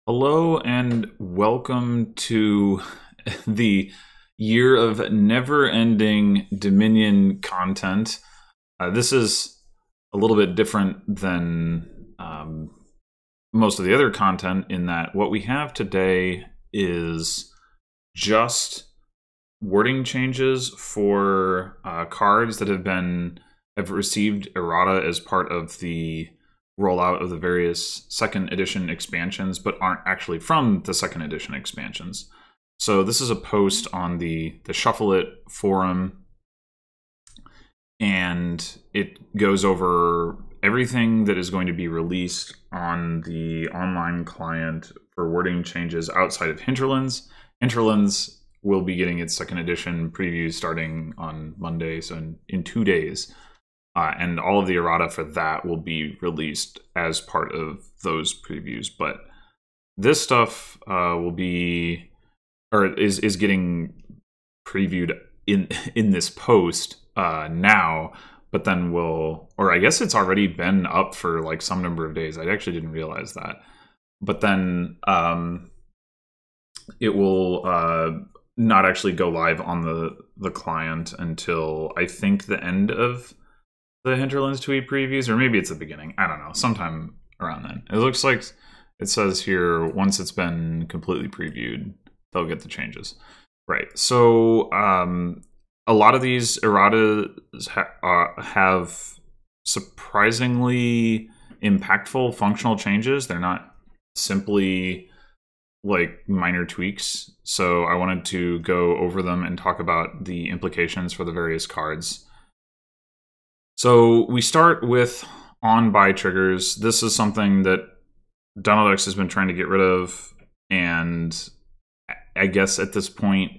Hello and welcome to the year of never-ending Dominion content. This is a little bit different than most of the other content in that what we have today is just wording changes for cards that have received errata as part of the rollout of the various second edition expansions, but aren't actually from the second edition expansions. So this is a post on the Shuffle It forum, and it goes over everything that is going to be released on the online client for wording changes outside of Hinterlands. Hinterlands will be getting its second edition preview starting on Monday, so in 2 days. And all of the errata for that will be released as part of those previews. But this stuff will be, or is getting previewed in this post now. But then or I guess it's already been up for like some number of days. I actually didn't realize that. But then it will not actually go live on the client until I think the end of the Hinterlands tweet previews, or maybe it's the beginning. I don't know, sometime around then. It looks like it says here, once it's been completely previewed, they'll get the changes. Right, so a lot of these errata have surprisingly impactful functional changes. They're not simply like minor tweaks. So I wanted to go over them and talk about the implications for the various cards. So we start with on-buy triggers. This is something that Donaldex has been trying to get rid of, and I guess at this point,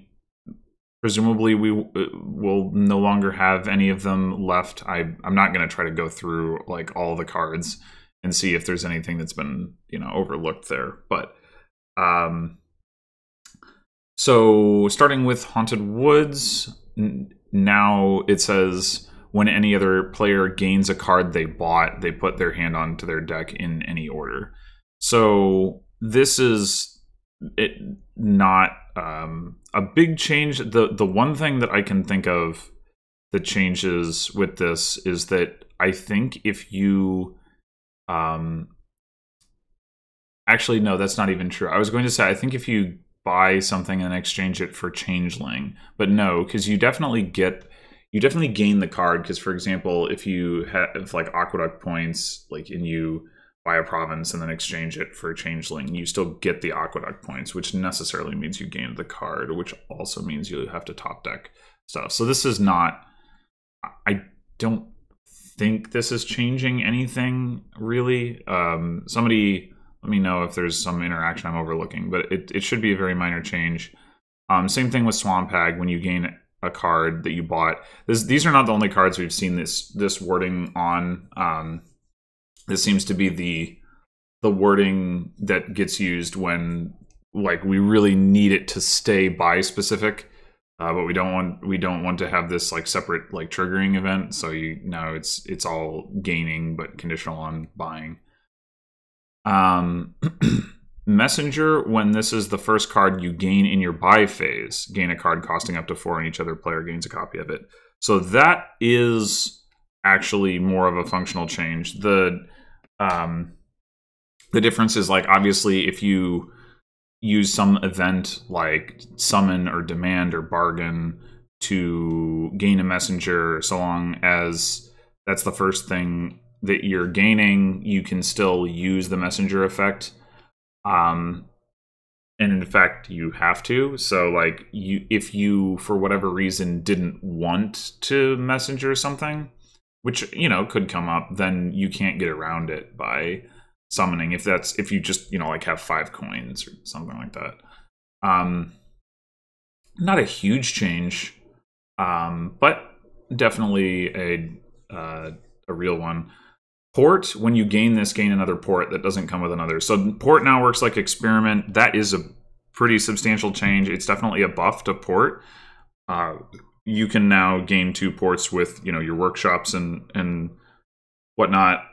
presumably we will no longer have any of them left. I'm not going to try to go through like all the cards and see if there's anything that's been overlooked there. But so starting with Haunted Woods, now it says, when any other player gains a card they bought, they put their hand onto their deck in any order. So this is not a big change. The one thing that I can think of that changes with this is that I think if you... actually, no, that's not even true. I was going to say, I think if you buy something and exchange it for Changeling, but no, because you definitely gain the card, because, for example, if you have like Aqueduct points, like, and you buy a province and then exchange it for Changeling, you still get the Aqueduct points, which necessarily means you gain the card, which also means you have to top deck stuff. So this is not... I don't think this is changing anything, really. Somebody let me know if there's some interaction I'm overlooking, but it should be a very minor change. Same thing with Swamp Hag. When you gain a card that you bought, these are not the only cards we've seen this wording on. This seems to be the wording that gets used when like we really need it to stay buy specific, but we don't want to have this like separate like triggering event. So it's all gaining but conditional on buying. Messenger, when this is the first card you gain in your buy phase, gain a card costing up to 4 and each other player gains a copy of it. So that is actually more of a functional change. The difference is, like, obviously if you use some event like summon or demand or bargain to gain a messenger, so long as that's the first thing that you're gaining, you can still use the messenger effect. And in fact, you have to. So, like, if you, for whatever reason, didn't want to messenger something, which, could come up, then you can't get around it by summoning. If you just, like, have 5 coins or something like that. Not a huge change, but definitely a real one. Port, when you gain another port that doesn't come with another. So port now works like experiment. That is a pretty substantial change. It's definitely a buff to port. You can now gain 2 ports with your workshops and whatnot.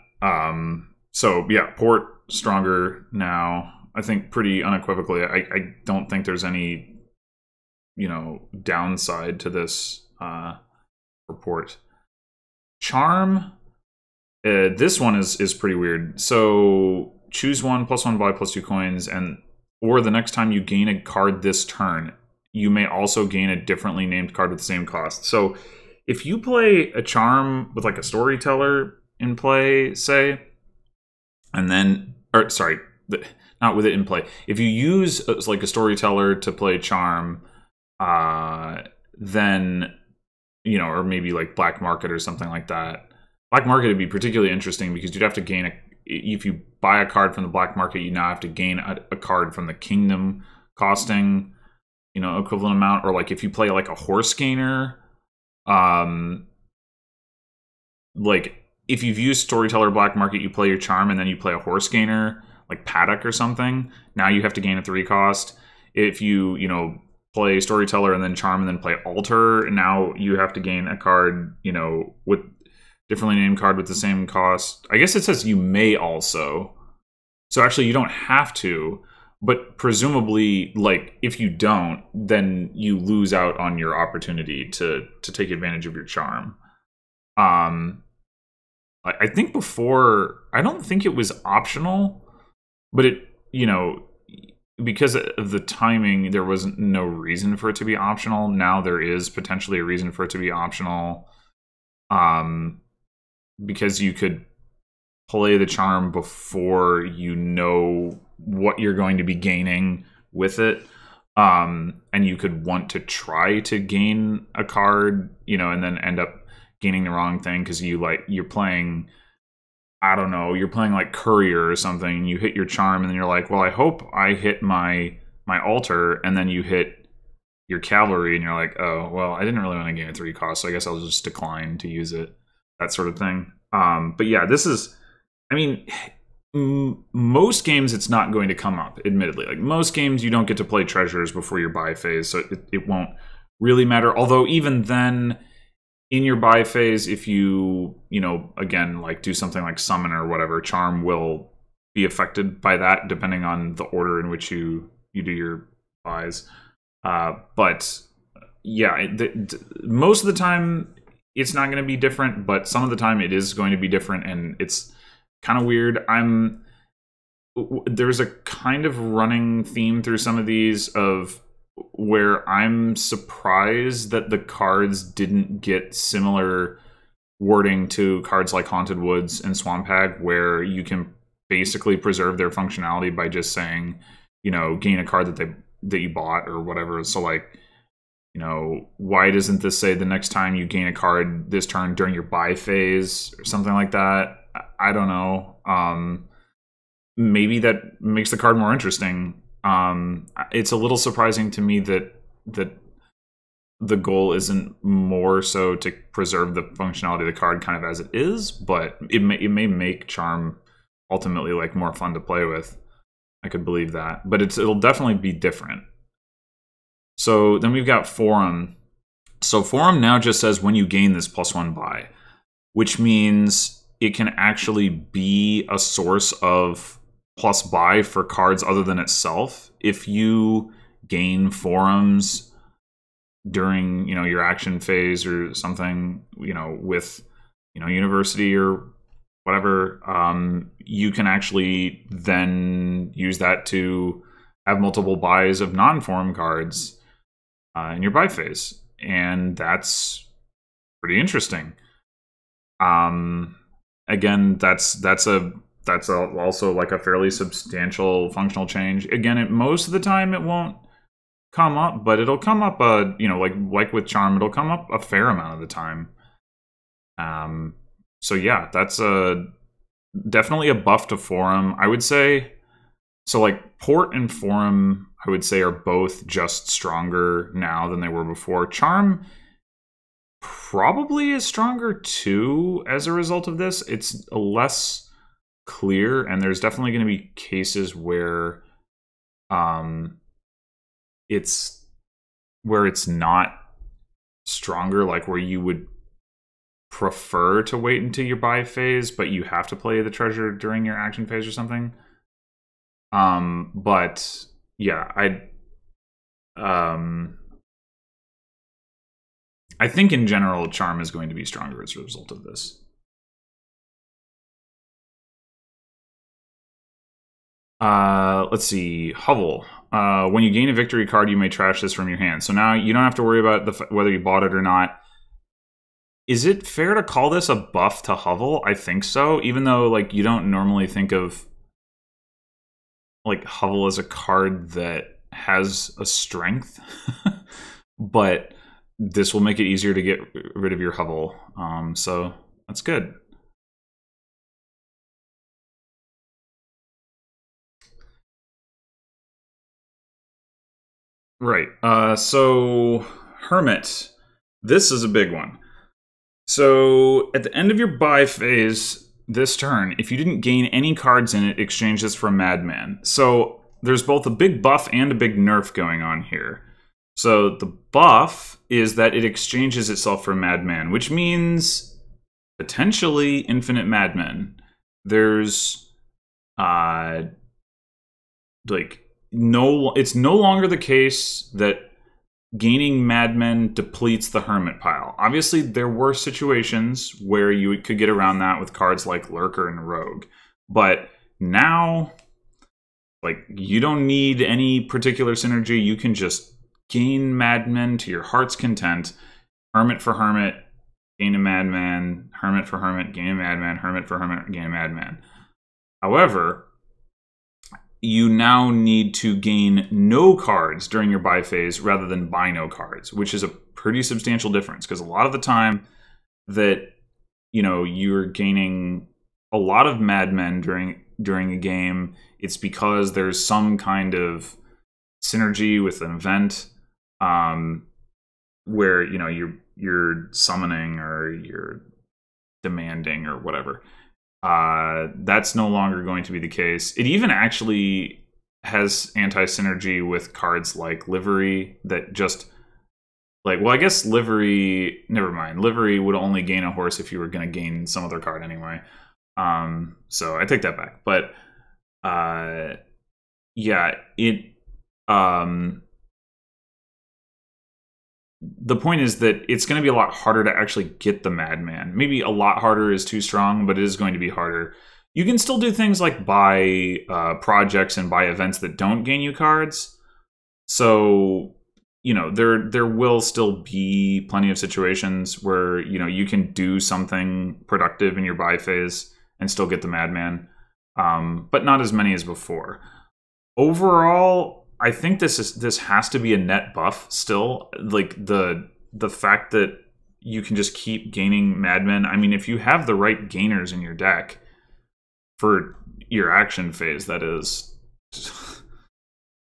So yeah, port stronger now. I think pretty unequivocally. I don't think there's any, downside to this report. Charm. This one is pretty weird. So choose one, +1 buy, +2 coins, or the next time you gain a card this turn, you may also gain a differently named card with the same cost. So if you play a charm with like a storyteller in play, say, and then, or sorry, not with it in play. If you use like a storyteller to play charm, then, or maybe like black market or something like that. Black market would be particularly interesting because you'd have to gain if you buy a card from the black market, you now have to gain a card from the kingdom costing, equivalent amount. Or like if you play like a horse gainer, like if you've used storyteller black market, you play your charm and then you play a horse gainer, like paddock or something. Now you have to gain a 3 cost. If you, play storyteller and then charm and then play altar, now you have to gain a card, with differently named card with the same cost. I guess it says you may also. So actually you don't have to, but presumably, like, if you don't, then you lose out on your opportunity to take advantage of your charm. I think before, I don't think it was optional, but it, because of the timing, there was no reason for it to be optional. Now there is potentially a reason for it to be optional. Because you could play the charm before you know what you're going to be gaining with it. And you could want to try to gain a card, and then end up gaining the wrong thing because you're playing, I don't know, you're playing like courier or something, and you hit your charm and then you're like, well, I hope I hit my altar, and then you hit your cavalry and you're like, oh, well, I didn't really want to gain a 3 cost, so I guess I'll just decline to use it. That sort of thing. But yeah, this is, I mean, most games it's not going to come up, admittedly. Like most games you don't get to play treasures before your buy phase, so it won't really matter. Although even then, in your buy phase, if you, again, like do something like summon or whatever, charm will be affected by that depending on the order in which you do your buys. But yeah, most of the time it's not going to be different, but some of the time it is going to be different, and it's kind of weird. There's a kind of running theme through some of these of where I'm surprised that the cards didn't get similar wording to cards like Haunted Woods and Swamp Hag, where you can basically preserve their functionality by just saying, gain a card that you bought or whatever. So like, why doesn't this say the next time you gain a card this turn during your buy phase or something like that? I don't know. Maybe that makes the card more interesting. It's a little surprising to me that the goal isn't more so to preserve the functionality of the card kind of as it is, but it may make charm ultimately like more fun to play with. I could believe that, but it'll definitely be different. So then we've got Forum. So Forum now just says when you gain this +1 buy, which means it can actually be a source of plus buy for cards other than itself. If you gain Forums during, your action phase or something, with, university or whatever, you can actually then use that to have multiple buys of non-forum cards in your buy phase, and that's pretty interesting. Again, that's also like a fairly substantial functional change. Again, most of the time it won't come up, but it'll come up, like with charm, it'll come up a fair amount of the time. So yeah, that's definitely a buff to Forum, I would say. So like Port and Forum, I would say, are both just stronger now than they were before. Charm probably is stronger too as a result of this. It's less clear, and there's definitely going to be cases where it's not stronger, like where you would prefer to wait until your buy phase, but you have to play the treasure during your action phase or something. But yeah, I think in general charm is going to be stronger as a result of this. Let's see. Hovel. When you gain a victory card, you may trash this from your hand. So now you don't have to worry about whether you bought it or not. Is it fair to call this a buff to Hovel? I think so, even though like you don't normally think of like Hovel as a card that has a strength. But this will make it easier to get rid of your Hovel. So that's good. Right. So Hermit. This is a big one. So at the end of your buy phase this turn, if you didn't gain any cards in it, exchange this for a Madman. So there's both a big buff and a big nerf going on here. So the buff is that it exchanges itself for Madman, which means potentially infinite Madmen. There's it's no longer the case that gaining Madmen depletes the Hermit pile. Obviously, there were situations where you could get around that with cards like Lurker and Rogue. But now, like, you don't need any particular synergy. You can just gain Madmen to your heart's content. Hermit for Hermit, gain a Madman. Hermit for Hermit, gain a Madman. Hermit for Hermit, gain a Madman. However, you now need to gain no cards during your buy phase rather than buy no cards, which is a pretty substantial difference, because a lot of the time that, you know, you're gaining a lot of Madmen during a game, it's because there's some kind of synergy with an event where, you know, you're summoning or you're demanding or whatever. That's no longer going to be the case. It even actually has anti-synergy with cards like Livery that just, like, well, I guess Livery, never mind. Livery would only gain a horse if you were going to gain some other card anyway. So I take that back. But, yeah, the point is that it's going to be a lot harder to actually get the Madman. Maybe a lot harder is too strong, but it is going to be harder. You can still do things like buy projects and buy events that don't gain you cards. So, you know, there will still be plenty of situations where, you know, you can do something productive in your buy phase and still get the Madman, but not as many as before. Overall, I think this has to be a net buff still. Like the fact that you can just keep gaining Madmen. I mean, if you have the right gainers in your deck for your action phase, that is,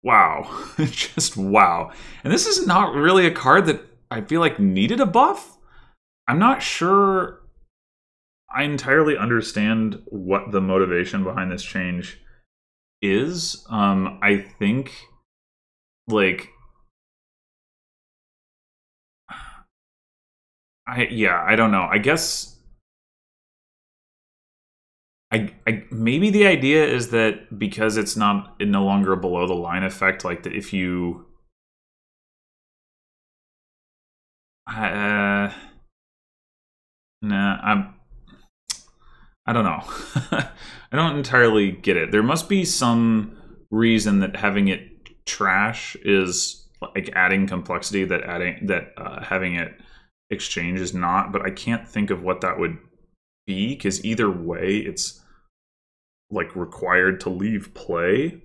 wow, just wow. And this is not really a card that I feel like needed a buff. I'm not sure I entirely understand what the motivation behind this change is. I think, like, I don't know. I guess I maybe the idea is that because it's no longer a below the line effect, like that if you nah, I don't know. I don't entirely get it. There must be some reason that having it trash is like adding complexity that having it exchange is not, but I can't think of what that would be, because either way it's like required to leave play.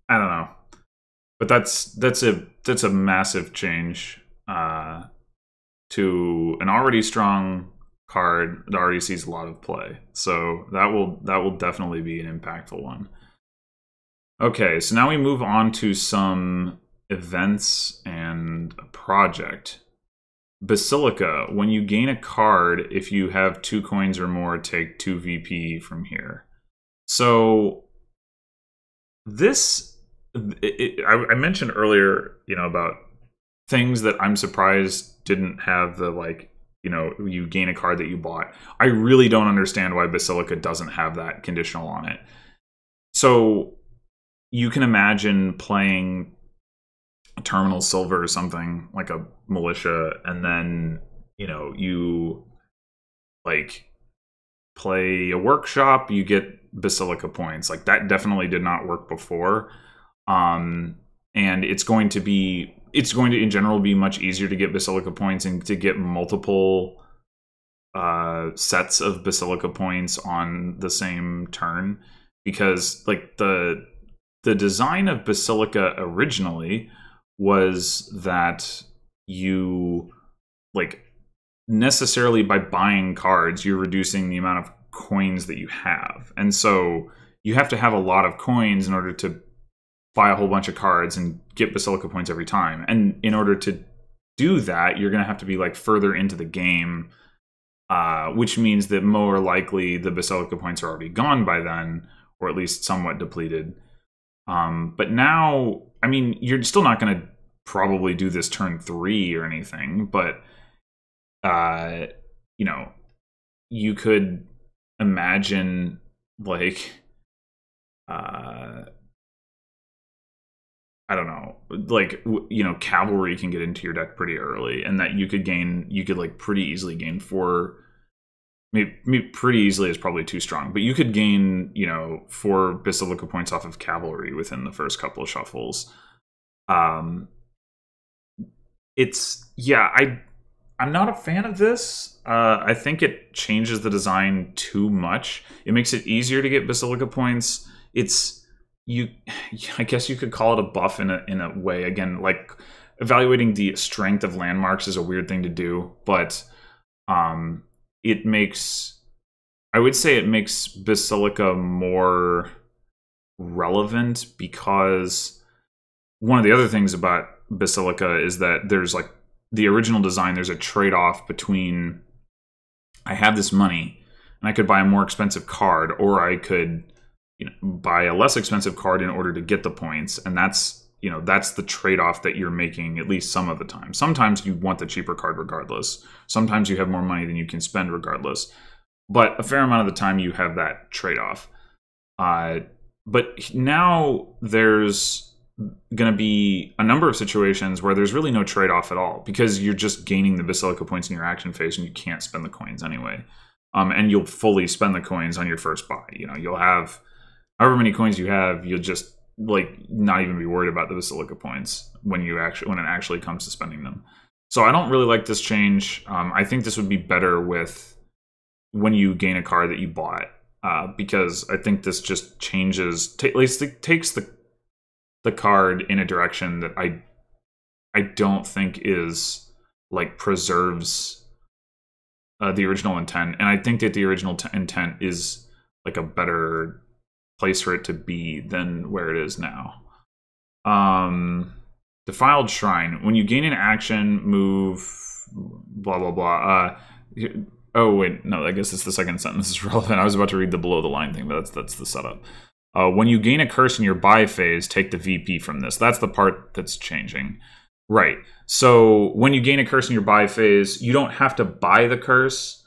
I don't know, but that's a massive change to an already strong card that already sees a lot of play. So that will definitely be an impactful one. Okay, so now we move on to some events and a project. Basilica. When you gain a card, if you have 2 coins or more, take 2 VP from here. So this, I mentioned earlier, you know, about things that I'm surprised didn't have the, like, you know, you gain a card that you bought. I really don't understand why Basilica doesn't have that conditional on it. So you can imagine playing Terminal Silver or something like a militia, and then you like play a workshop, you get Basilica points. Like that definitely did not work before. And it's going to in general be much easier to get Basilica points and to get multiple sets of Basilica points on the same turn, because like the design of Basilica originally was that you like necessarily by buying cards you're reducing the amount of coins that you have, and so you have to have a lot of coins in order to buy a whole bunch of cards and get Basilica points every time. And in order to do that, you're going to have to be like further into the game, which means that more likely the Basilica points are already gone by then, or at least somewhat depleted. But now, I mean, you're still not going to probably do this turn 3 or anything, but you could imagine like I don't know, like cavalry can get into your deck pretty early, and that you could like pretty easily gain 4. Maybe pretty easily is probably too strong, but you could gain 4 Basilica points off of cavalry within the first couple of shuffles. I'm not a fan of this. I think it changes the design too much. It makes it easier to get Basilica points. I guess you could call it a buff in a way. Again, like evaluating the strength of landmarks is a weird thing to do, but I would say it makes Basilica more relevant, because one of the other things about Basilica is that there's like the original design, there's a trade-off between I have this money and I could buy a more expensive card, or I could buy a less expensive card in order to get the points, and that's the trade-off that you're making at least some of the time. Sometimes you want the cheaper card regardless. Sometimes you have more money than you can spend regardless. But a fair amount of the time you have that trade-off. But now there's going to be a number of situations where there's really no trade-off at all, because you're just gaining the Basilica points in your action phase and you can't spend the coins anyway. And you'll fully spend the coins on your first buy. You'll have however many coins you have, you'll just like not even be worried about the Basilica points when it actually comes to spending them. So I don't really like this change. I think this would be better with when you gain a card that you bought, because I think this just changes, at least it takes the card in a direction that I don't think is like preserves the original intent, and I think that the original intent is like a better place for it to be than where it is now. Defiled Shrine. When you gain an action, move, blah, blah, blah. Oh, wait, no, I guess it's the second sentence is relevant. I was about to read the below the line thing, but that's the setup. When you gain a curse in your buy phase, take the VP from this. That's the part that's changing. Right. So when you gain a curse in your buy phase, you don't have to buy the curse.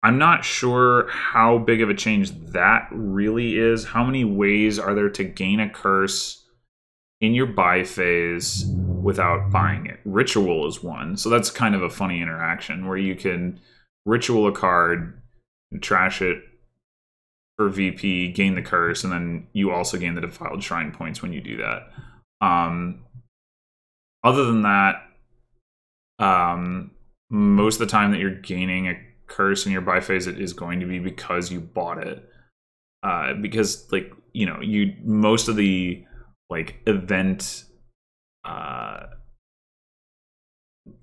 I'm not sure how big of a change that really is. How many ways are there to gain a curse in your buy phase without buying it? Ritual is one. So that's kind of a funny interaction where you can ritual a card, trash it for VP, gain the curse, and then you also gain the Defiled Shrine points when you do that. Other than that, most of the time that you're gaining a curse in your buy phase, it is going to be because you bought it. Because like most of the like events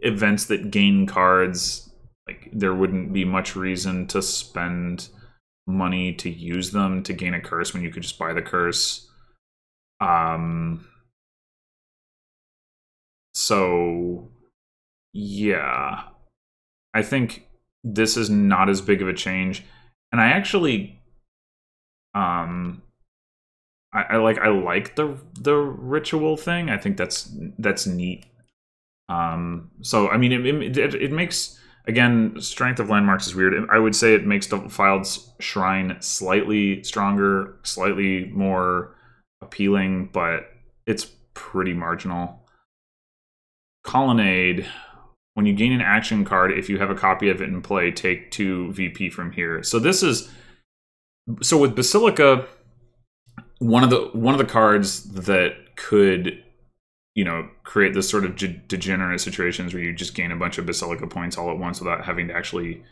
that gain cards, like there wouldn't be much reason to spend money to use them to gain a curse when you could just buy the curse. So yeah, I think this is not as big of a change, and I actually I like the ritual thing. I think that's neat. So I mean it makes Again, strength of landmarks is weird. I would say it makes Defiled Shrine slightly stronger, slightly more appealing, but it's pretty marginal. Colonnade, when you gain an action card, if you have a copy of it in play, take 2 VP from here. So this is, so with Basilica, one of the cards that could, you know, create this sort of degenerate situations where you just gain a bunch of Basilica points all at once without having to actually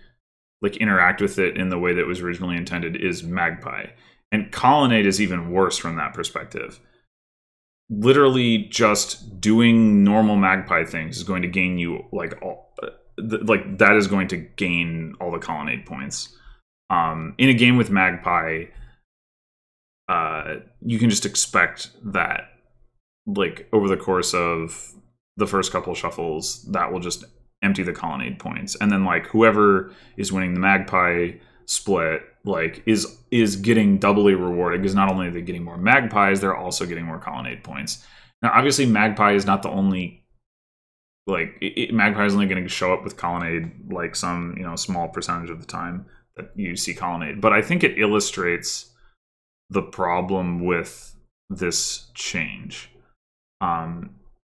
like interact with it in the way that was originally intended is Magpie. And Colonnade is even worse from that perspective. Literally just doing normal Magpie things is going to gain you like all, like that is going to gain all the Colonnade points. In a game with Magpie, you can just expect that, like, over the course of the first couple shuffles, that will just empty the Colonnade points. And then, like, whoever is winning the Magpie split, like, is getting doubly rewarded, because not only are they getting more Magpies, they're also getting more Colonnade points. Now, obviously, Magpie is not the only, like, Magpie is only going to show up with Colonnade, like, some, you know, small percentage of the time that you see Colonnade. But I think it illustrates the problem with this change.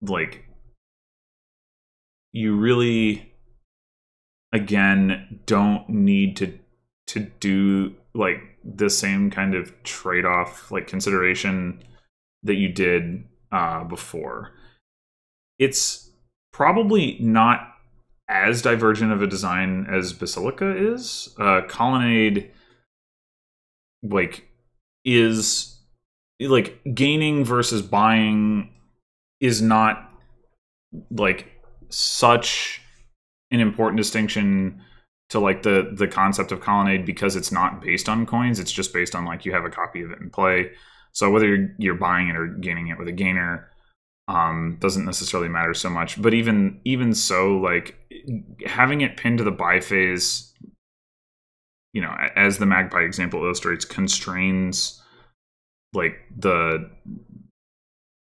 Like, you really, again, don't need to do like the same kind of trade-off, like, consideration that you did before. It's probably not as divergent of a design as Basilica is. Colonnade, like, is like gaining versus buying is not like such an important distinction to like the concept of Colonnade, because it's not based on coins. It's just based on, like, you have a copy of it in play. So whether you're buying it or gaining it with a gainer doesn't necessarily matter so much. But even so, like, having it pinned to the buy phase, you know, as the Magpie example illustrates, constrains like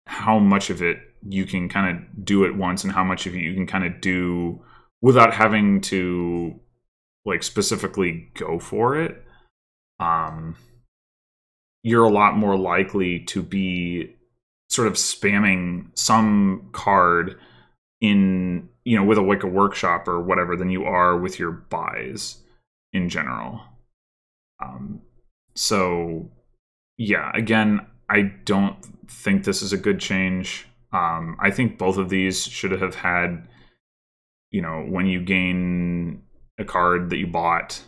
how much of it you can kind of do at once and how much of it you can kind of do without having to, like, specifically go for it. You're a lot more likely to be sort of spamming some card in, you know, with a Wicca Workshop or whatever than you are with your buys in general. So yeah, again, I don't think this is a good change. I think both of these should have had, you know, when you gain a card that you bought,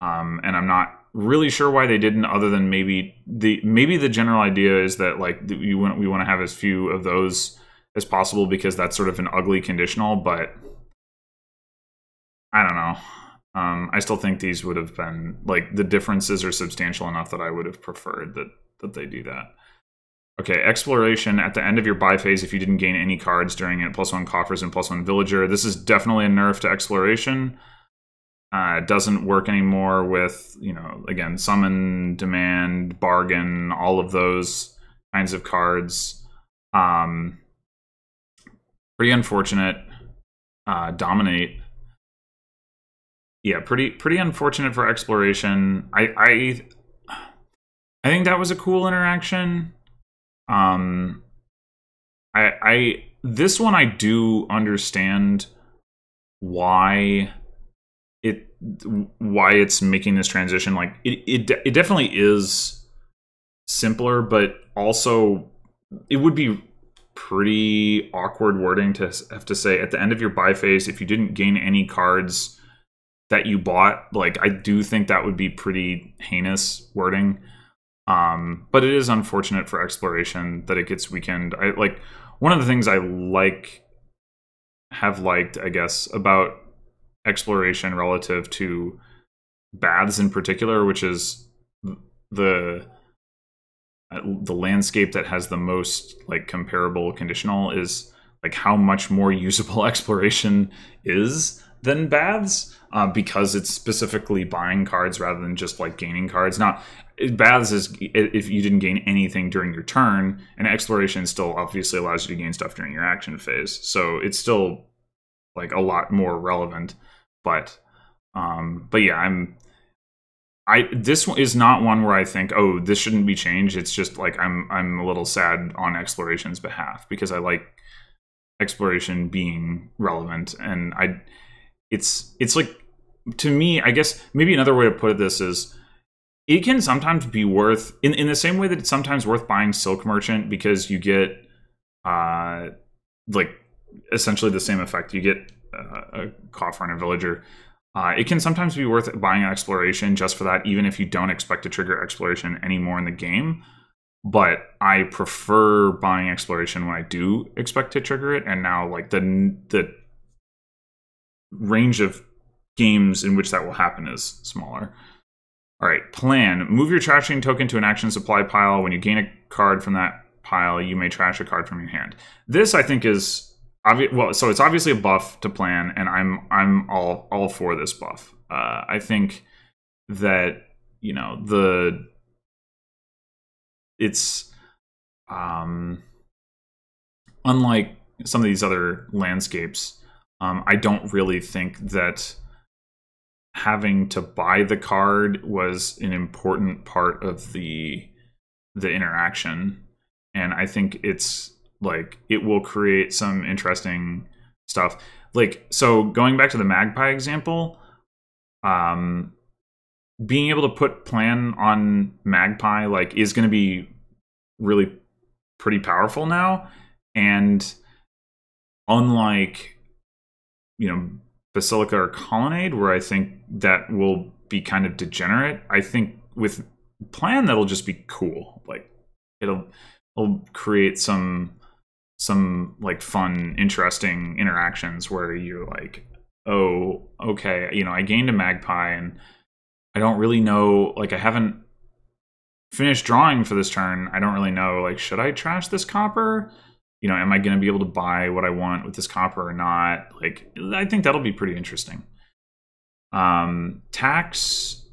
and I'm not really sure why they didn't, other than maybe the general idea is that, like, we want to have as few of those as possible because that's sort of an ugly conditional. But I don't know. I still think these would have been, like, the differences are substantial enough that I would have preferred that they do that. Okay, Exploration. At the end of your buy phase, if you didn't gain any cards during it, +1 coffers and +1 villager. This is definitely a nerf to Exploration. It doesn't work anymore with, you know, again, Summon, Demand, Bargain, all of those kinds of cards. Pretty unfortunate. Dominate. Yeah, pretty unfortunate for Exploration. I think that was a cool interaction. This one I do understand why it's making this transition. Like, it definitely is simpler, but also it would be pretty awkward wording to have to say at the end of your buy phase, if you didn't gain any cards that you bought. Like, I do think that would be pretty heinous wording. But it is unfortunate for Exploration that it gets weakened. Like, one of the things I have liked, I guess, about Exploration relative to Baths in particular, which is the landscape that has the most, like, comparable conditional, is like how much more usable Exploration is than Baths, because it's specifically buying cards rather than just, like, gaining cards. Now, Baths is if you didn't gain anything during your turn, and Exploration still obviously allows you to gain stuff during your action phase. So it's still, like, a lot more relevant. But yeah, this one is not one where I think, oh, this shouldn't be changed. It's just like I'm a little sad on exploration's behalf because I like exploration being relevant, and it's like, to me, I guess maybe another way to put this is it can sometimes be worth, in the same way that it's sometimes worth buying Silk Merchant because you get like essentially the same effect. You get a coffer and a villager. It can sometimes be worth buying an exploration just for that, even if you don't expect to trigger exploration anymore in the game. But I prefer buying exploration when I do expect to trigger it, and now like the range of games in which that will happen is smaller. All right, plan. Move your trashing token to an action supply pile. When you gain a card from that pile, you may trash a card from your hand. This, I think, is obvious. Well, so it's obviously a buff to plan, and I'm all for this buff. I think that, you know, it's unlike some of these other landscapes. I don't really think that having to buy the card was an important part of the interaction, and I think it's like it will create some interesting stuff. Like, so going back to the magpie example, being able to put plan on magpie like is going to be really pretty powerful now, and unlike, you know, Basilica or Colonnade, where I think that will be kind of degenerate, I think with plan that'll just be cool. Like it'll create some like fun, interesting interactions where you're like, oh, okay, you know, I gained a magpie and I don't really know, like I haven't finished drawing for this turn. I don't really know, like, should I trash this copper? You know, am I going to be able to buy what I want with this copper or not? Like, I think that'll be pretty interesting. Tax,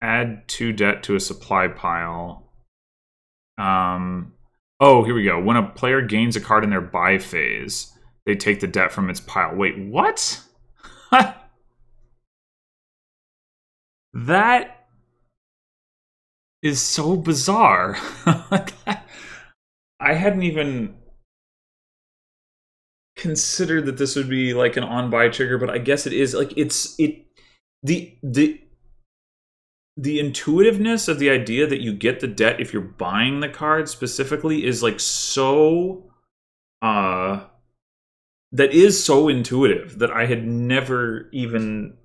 add 2 debt to a supply pile. Oh, here we go. When a player gains a card in their buy phase, they take the debt from its pile. Wait, what? That is so bizarre. I hadn't even considered that this would be like an on-buy trigger, but I guess it is. Like, the intuitiveness of the idea that you get the debt if you're buying the card specifically is like so that is so intuitive that I had never even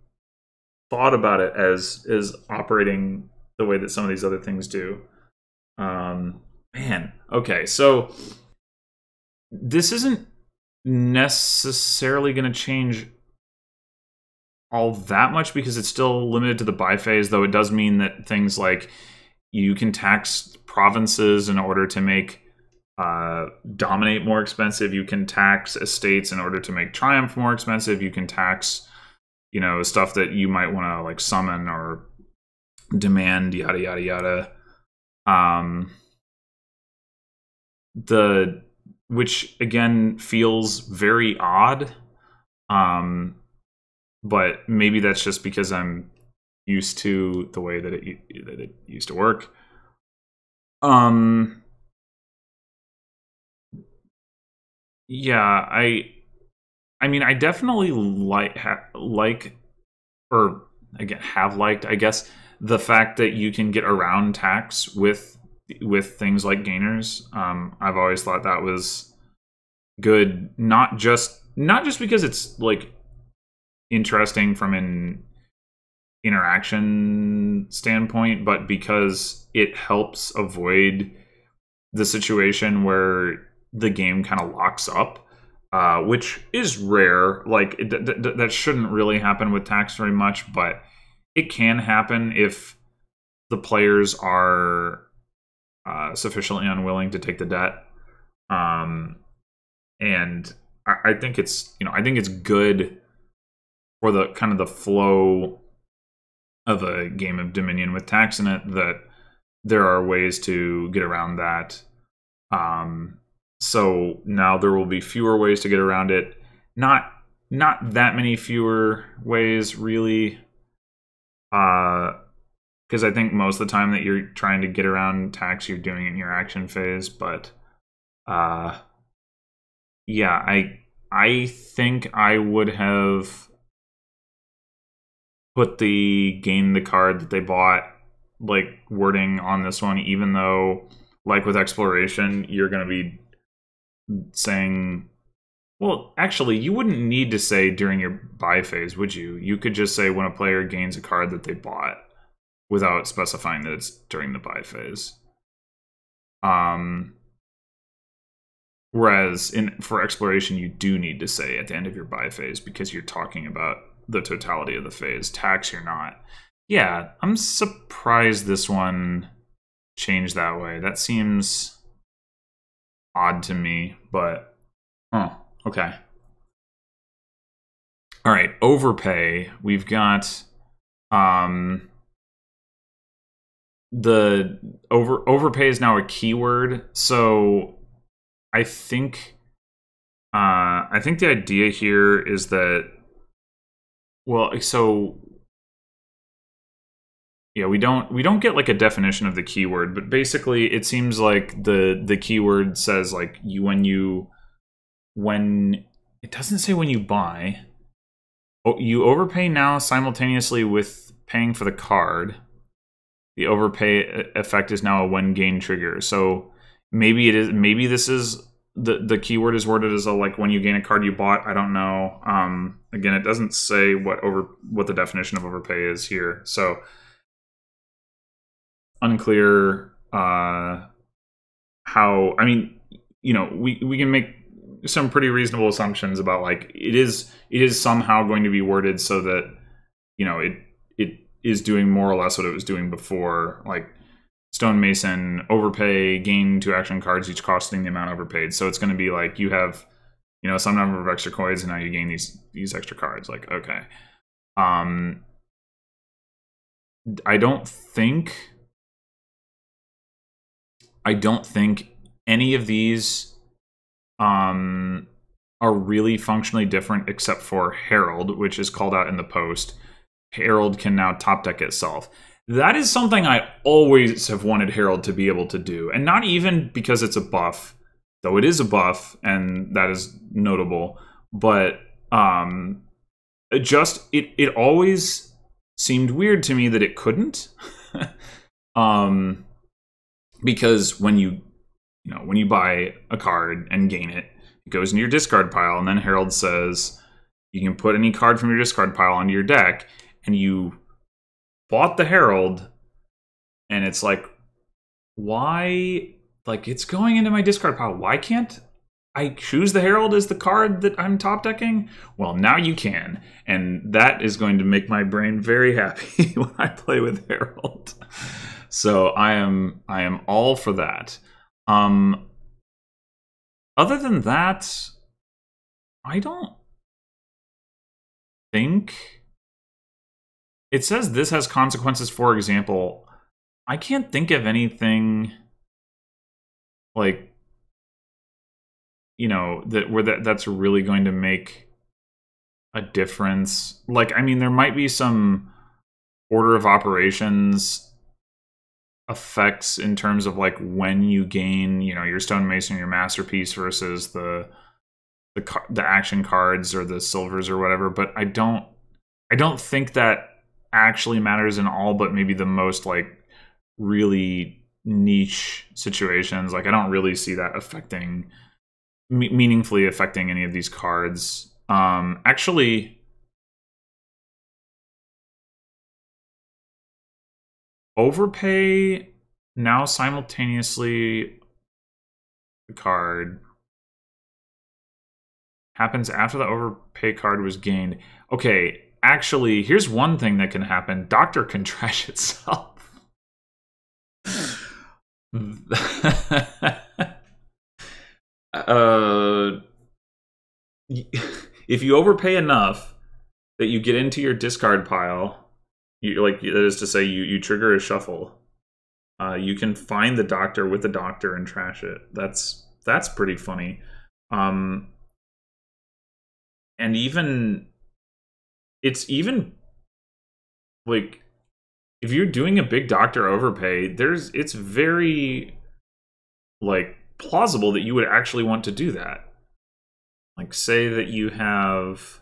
thought about it as operating the way that some of these other things do. Man, okay, so this isn't necessarily going to change all that much because it's still limited to the buy phase, though it does mean that things like you can tax provinces in order to make dominate more expensive. You can tax estates in order to make triumph more expensive. You can tax, you know, stuff that you might want to like summon or demand, yada yada yada. Which again feels very odd, but maybe that's just because I'm used to the way that it used to work. Yeah, I mean, I definitely like, or again have liked, I guess, the fact that you can get around tax with things like gainers. I've always thought that was good, not just because it's like interesting from an interaction standpoint, but because it helps avoid the situation where the game kind of locks up, which is rare. Like that shouldn't really happen with tax very much, but it can happen if the players are sufficiently unwilling to take the debt. And I think it's, you know, I think it's good for the kind of the flow of a game of Dominion with tax in it that there are ways to get around that. So now there will be fewer ways to get around it. Not not that many fewer ways, really. Because I think most of the time that you're trying to get around tax, you're doing it in your action phase. But yeah, I think I would have put the gain the card that they bought like wording on this one, even though like with exploration, you're going to be saying, well, actually, you wouldn't need to say during your buy phase, would you? You could just say when a player gains a card that they bought without specifying that it's during the buy phase. Whereas for exploration, you do need to say at the end of your buy phase because you're talking about the totality of the phase. Tax, you're not. Yeah, I'm surprised this one changed that way. That seems odd to me, but okay. All right, overpay. We've got the overpay is now a keyword, so I think the idea here is that, well, so yeah, we don't get like a definition of the keyword, but basically it seems like the keyword says like when it doesn't say when you buy. You overpay now simultaneously with paying for the card. The overpay effect is now a when gain trigger. So maybe it is. Maybe this is the keyword is worded as a like when you gain a card you bought. I don't know. Again, it doesn't say what the definition of overpay is here. So unclear. How? I mean, we can make some pretty reasonable assumptions about like it is somehow going to be worded so that it is doing more or less what it was doing before, like stonemason overpay, gain 2 action cards, each costing the amount overpaid. So it's going to be like you have some number of extra coins and now you gain these extra cards. Like, okay, I don't think any of these are really functionally different except for Herald, which is called out in the post. Herald can now top deck itself. That is something I always have wanted Herald to be able to do. And not even because it's a buff, though it is a buff, and that is notable. But it always seemed weird to me that it couldn't. Because when you buy a card and gain it, it goes into your discard pile, and then Herald says you can put any card from your discard pile onto your deck, and you bought the Herald, and it's like, why? Like, it's going into my discard pile. Why can't I choose the Herald as the card that I'm top decking? Well, now you can, and that is going to make my brain very happy when I play with Herald. So I am all for that. Other than that, I don't think it says this has consequences. For example, I can't think of anything like that's really going to make a difference. Like, I mean, there might be some order of operations effects in terms of like when you gain your stonemason, your masterpiece versus the action cards or the silvers or whatever, but I don't think that actually matters in all but maybe the most like really niche situations. Like, I don't really see that affecting meaningfully affecting any of these cards. Actually, overpay now simultaneously the card happens after the overpay card was gained. Okay, actually, here's one thing that can happen. Doctor can trash itself. If you overpay enough that you get into your discard pile, that is to say, you trigger a shuffle. You can find the doctor with the doctor and trash it. That's pretty funny. and even it's even like if you're doing a big doctor overpay, it's very like plausible that you would actually want to do that. Like say that you have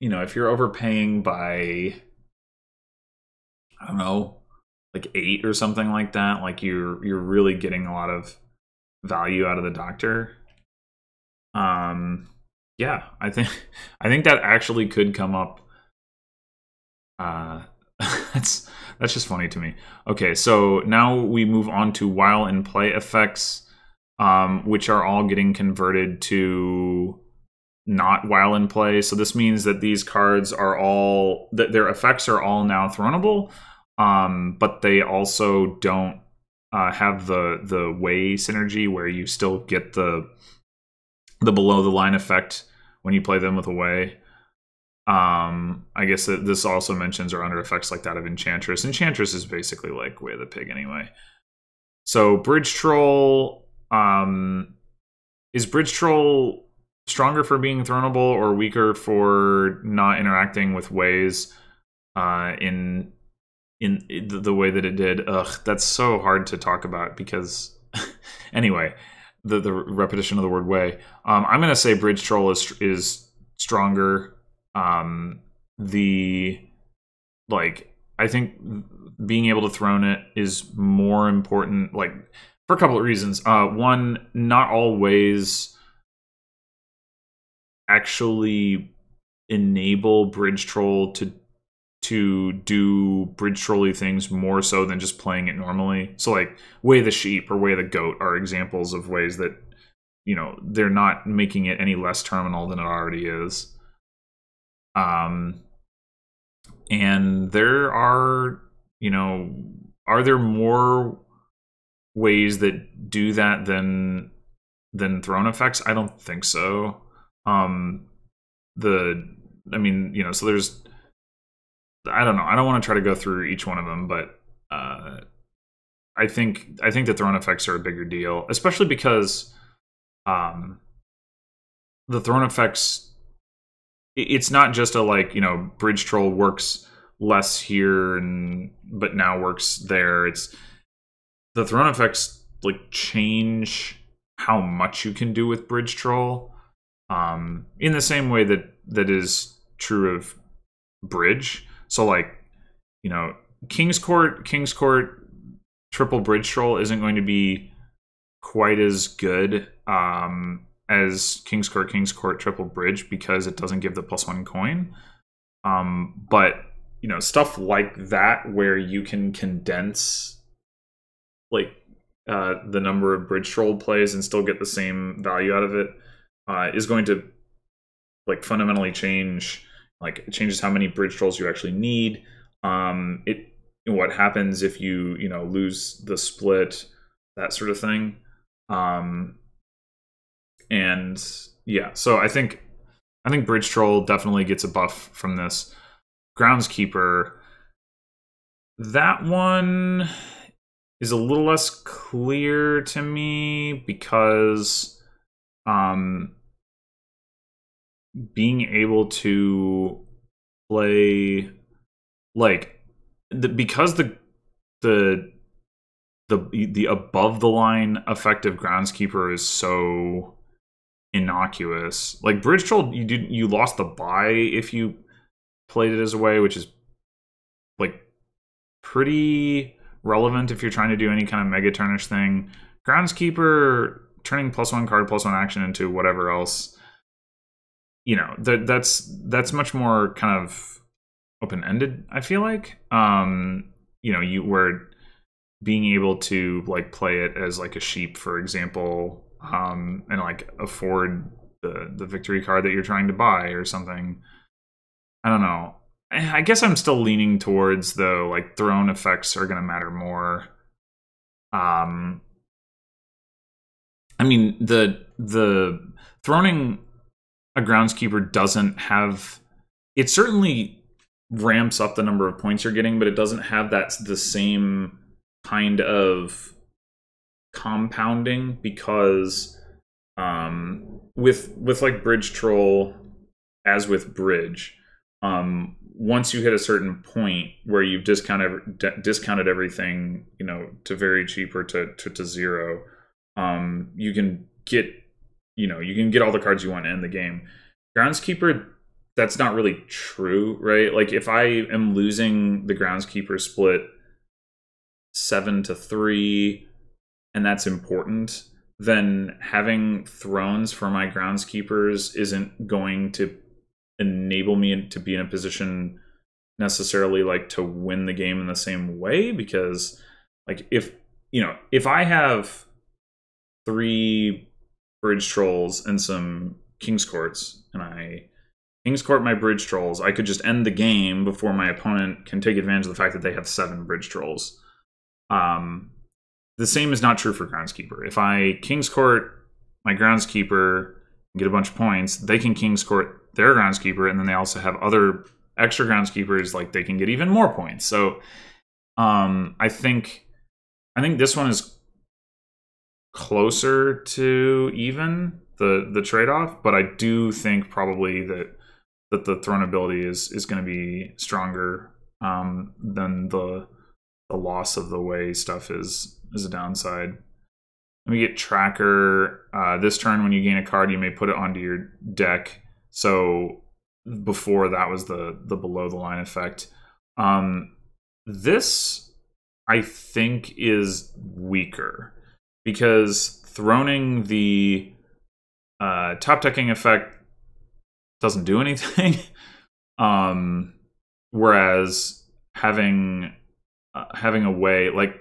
you know, if you're overpaying by, I don't know, like 8 or something like that, like you're really getting a lot of value out of the doctor. Yeah, I think that actually could come up. That's just funny to me. Okay, so now we move on to while in play effects, which are all getting converted to not while in play. So this means that these cards are all that their effects are all now thronable, but they also don't have the way synergy where you still get the below the line effect when you play them with a way. I guess that this also mentions are under effects like that of Enchantress. Enchantress is basically like Way of the Pig anyway. So Bridge Troll, is Bridge Troll stronger for being thronable or weaker for not interacting with ways in the way that it did? Ugh, that's so hard to talk about because anyway, the repetition of the word way. I'm gonna say Bridge Troll is stronger. I think being able to throne it is more important, like for a couple of reasons. One, not all ways actually enable Bridge Troll to do Bridge Troll-y things more so than just playing it normally. So like Way of the Sheep or Way of the Goat are examples of ways that, you know, they're not making it any less terminal than it already is. And there are, you know, are there more ways that do that than throne effects? I don't think so. I mean, you know, so there's, I don't know. I don't want to try to go through each one of them, but I think the throne effects are a bigger deal, especially because the throne effects, it's not just a like, you know, Bridge Troll works less here but now works there. It's the throne effects like change how much you can do with Bridge Troll, in the same way that is true of Bridge. So like, you know, King's Court triple Bridge Troll isn't going to be quite as good as King's Court triple Bridge because it doesn't give the +1 coin. But you know, stuff like that where you can condense like the number of Bridge Troll plays and still get the same value out of it is going to like fundamentally change. Like it changes how many Bridge Trolls you actually need. What happens if you know, lose the split, that sort of thing. And yeah, so I think Bridge Troll definitely gets a buff from this. Groundskeeper, that one is a little less clear to me because being able to play like because the above the line effect of Groundskeeper is so innocuous. Like Bridge Troll, you lost the buy if you played it as a way, which is like pretty relevant if you're trying to do any kind of mega turnish thing. Groundskeeper, turning +1 card, +1 action into whatever else, you know, that's much more kind of open-ended, I feel like. You know, you were being able to like play it as like a sheep, for example, and like afford the victory card that you're trying to buy or something. I don't know. I guess I'm still leaning towards though, like throne effects are going to matter more. I mean, the throning a Groundskeeper doesn't have, it certainly ramps up the number of points you're getting, but it doesn't have the same kind of compounding, because with like Bridge Troll, as with Bridge, once you hit a certain point where you've discounted everything, you know, to very cheap or to zero, you can get, you know, you can get all the cards you want to end the game. Groundskeeper, that's not really true, right? Like if I am losing the Groundskeeper split 7-3, and that's important, then having thrones for my Groundskeepers isn't going to enable me to be in a position necessarily like to win the game in the same way, because like if, you know, if I have 3 Bridge Trolls and some King's Courts, and I King's Court my Bridge Trolls, I could just end the game before my opponent can take advantage of the fact that they have 7 Bridge Trolls. The same is not true for Groundskeeper. If I King's Court my Groundskeeper and get a bunch of points, they can King's Court their Groundskeeper, and then they also have other extra Groundskeepers, like they can get even more points. So I think this one is closer to even the trade-off, but I do think probably that the throne ability is going to be stronger than the loss of the way stuff is a downside. Let me get Tracker. This turn, when you gain a card, you may put it onto your deck. So before, that was the below the line effect. This, I think, is weaker, because throning the top decking effect doesn't do anything. Whereas having a way, like,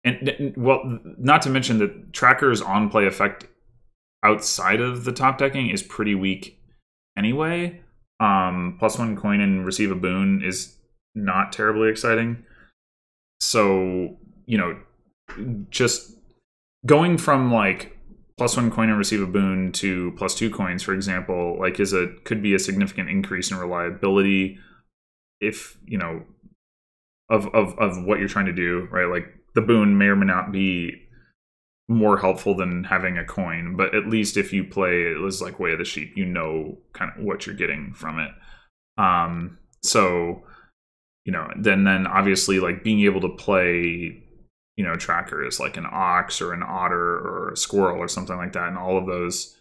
and well, not to mention that Tracker's on play effect outside of the top decking is pretty weak anyway. +1 coin and receive a boon is not terribly exciting. So, you know, just going from like +1 coin and receive a boon to +2 coins, for example, like could be a significant increase in reliability, if, you know, of what you're trying to do, right? Like the boon may or may not be more helpful than having a coin, but at least if you play it as like Way of the Sheep, you know kind of what you're getting from it. So, you know, then obviously like being able to play, you know, Tracker is like an ox or an otter or a squirrel or something like that, and all of those,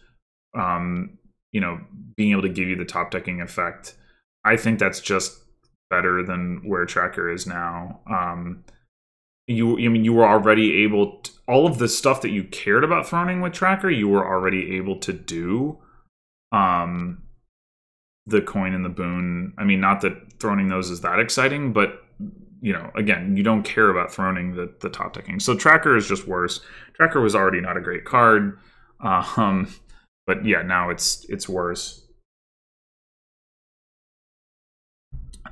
you know, being able to give you the top decking effect, I think that's just better than where Tracker is now. You were already able to, all of the stuff that you cared about throning with Tracker, you were already able to do. The coin and the boon, I mean, not that throning those is that exciting, but, you know, again, you don't care about throning the top decking. So Tracker is just worse. Tracker was already not a great card, but yeah, now it's worse.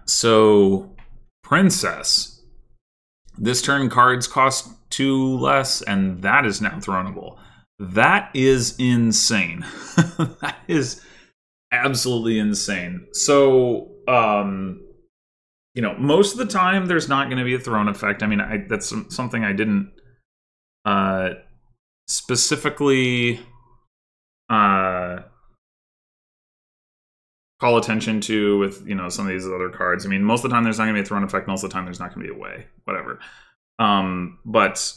So Princess. This turn, cards cost 2 less, and that is now thronable. That is insane. That is absolutely insane. So, you know, most of the time there's not going to be a throne effect. I mean, that's something I didn't specifically call attention to with, you know, some of these other cards. I mean, most of the time there's not going to be a throne effect. Most of the time there's not going to be a way. Whatever. But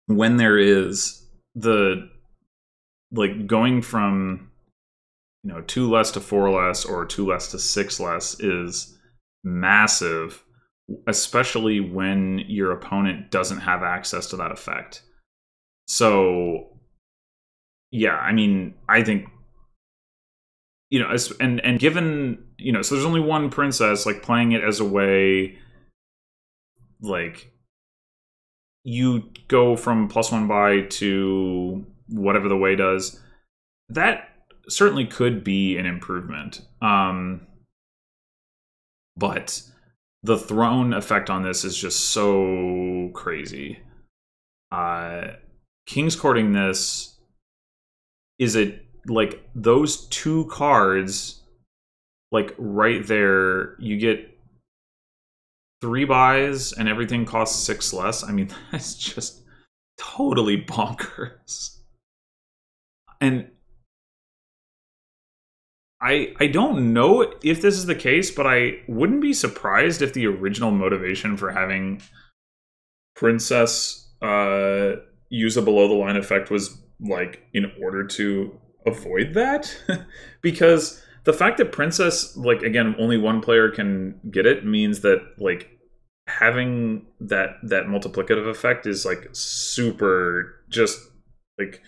when there is, like going from, you know, 2 less to 4 less or 2 less to 6 less is massive, especially when your opponent doesn't have access to that effect. So yeah, I mean, I think, you know, and given, you know, so there's only one princess, like playing it as a way, like you go from +1 buy to whatever the way does, that certainly could be an improvement. But the throne effect on this is just so crazy. King's Courting this is like those 2 cards, like right there, you get 3 buys and everything costs 6 less. I mean, that's just totally bonkers. And I don't know if this is the case, but I wouldn't be surprised if the original motivation for having Princess use a below the line effect was like in order to avoid that. Because the fact that Princess, like, again, only one player can get it means that like having that multiplicative effect is like super just like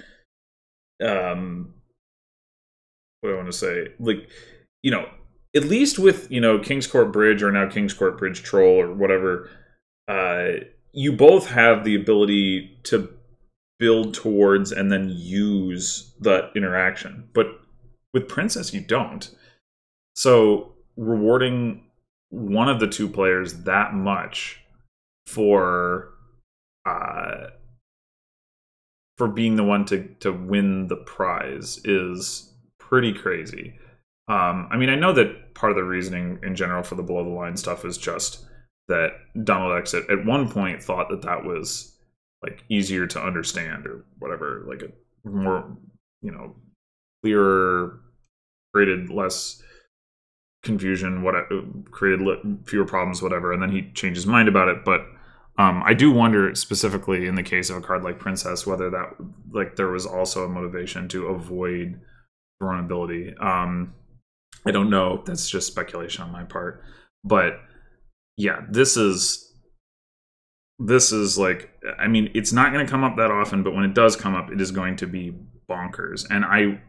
what do I want to say? Like, you know, at least with, you know, King's Court Bridge or now King's Court Bridge Troll or whatever, you both have the ability to build towards and then use that interaction. But with Princess, you don't. So rewarding one of the two players that much for being the one to win the prize is pretty crazy. I mean, I know that part of the reasoning in general for the below the line stuff is just that Donald X at one point thought that that was like easier to understand or whatever, like a more, you know, clearer, created less confusion, what created fewer problems, whatever, and then he changed his mind about it. But I do wonder specifically in the case of a card like Princess whether that like there was also a motivation to avoid vulnerability. I don't know. That's just speculation on my part. But yeah, this is like, I mean, it's not going to come up that often, but when it does come up, it is going to be bonkers. And I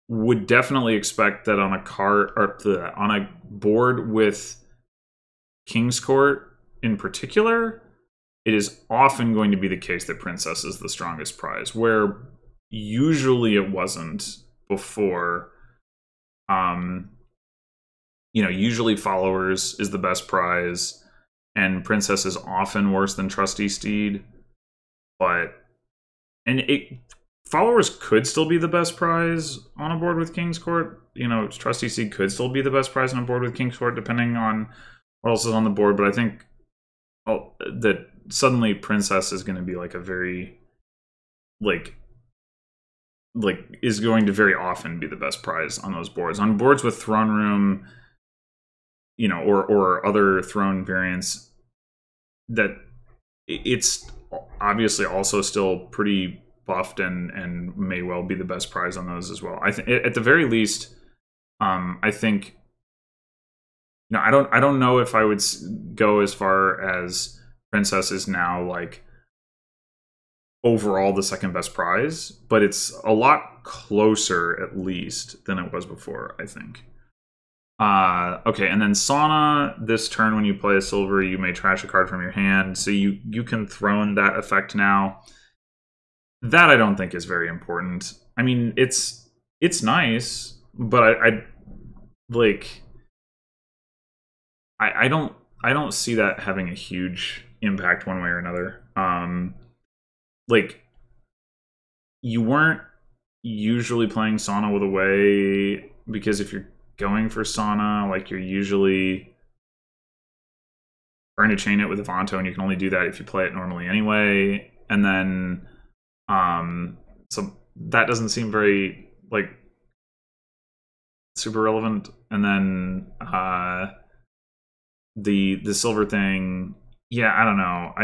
would definitely expect that on a card or on a board with King's Court in particular, it is often going to be the case that Princess is the strongest prize, where usually it wasn't before. You know, usually Followers is the best prize, and Princess is often worse than Trusty Steed. But Followers could still be the best prize on a board with King's Court. You know, Trusty Steed could still be the best prize on a board with King's Court, depending on what else is on the board. But I think that suddenly Princess is going to be like a very like is going to very often be the best prize on those boards. On boards with Throne Room, you know, or other Throne variants, that it's obviously also still pretty buffed and may well be the best prize on those as well. I think at the very least, I think, you know, I don't know if I would go as far as Princess is now like overall the second best prize, but it's a lot closer at least than it was before, I think. Okay, and then Sauna, this turn when you play a silver, you may trash a card from your hand, so you can throne that effect now. That I don't think is very important. I mean, it's nice, but I don't see that having a huge impact one way or another. Like, you weren't usually playing Sauna with Away, because if you're going for Sauna, like, you're usually trying to chain it with Avanto, and you can only do that if you play it normally anyway. And then so that doesn't seem very like super relevant. And then the silver thing, yeah, I don't know.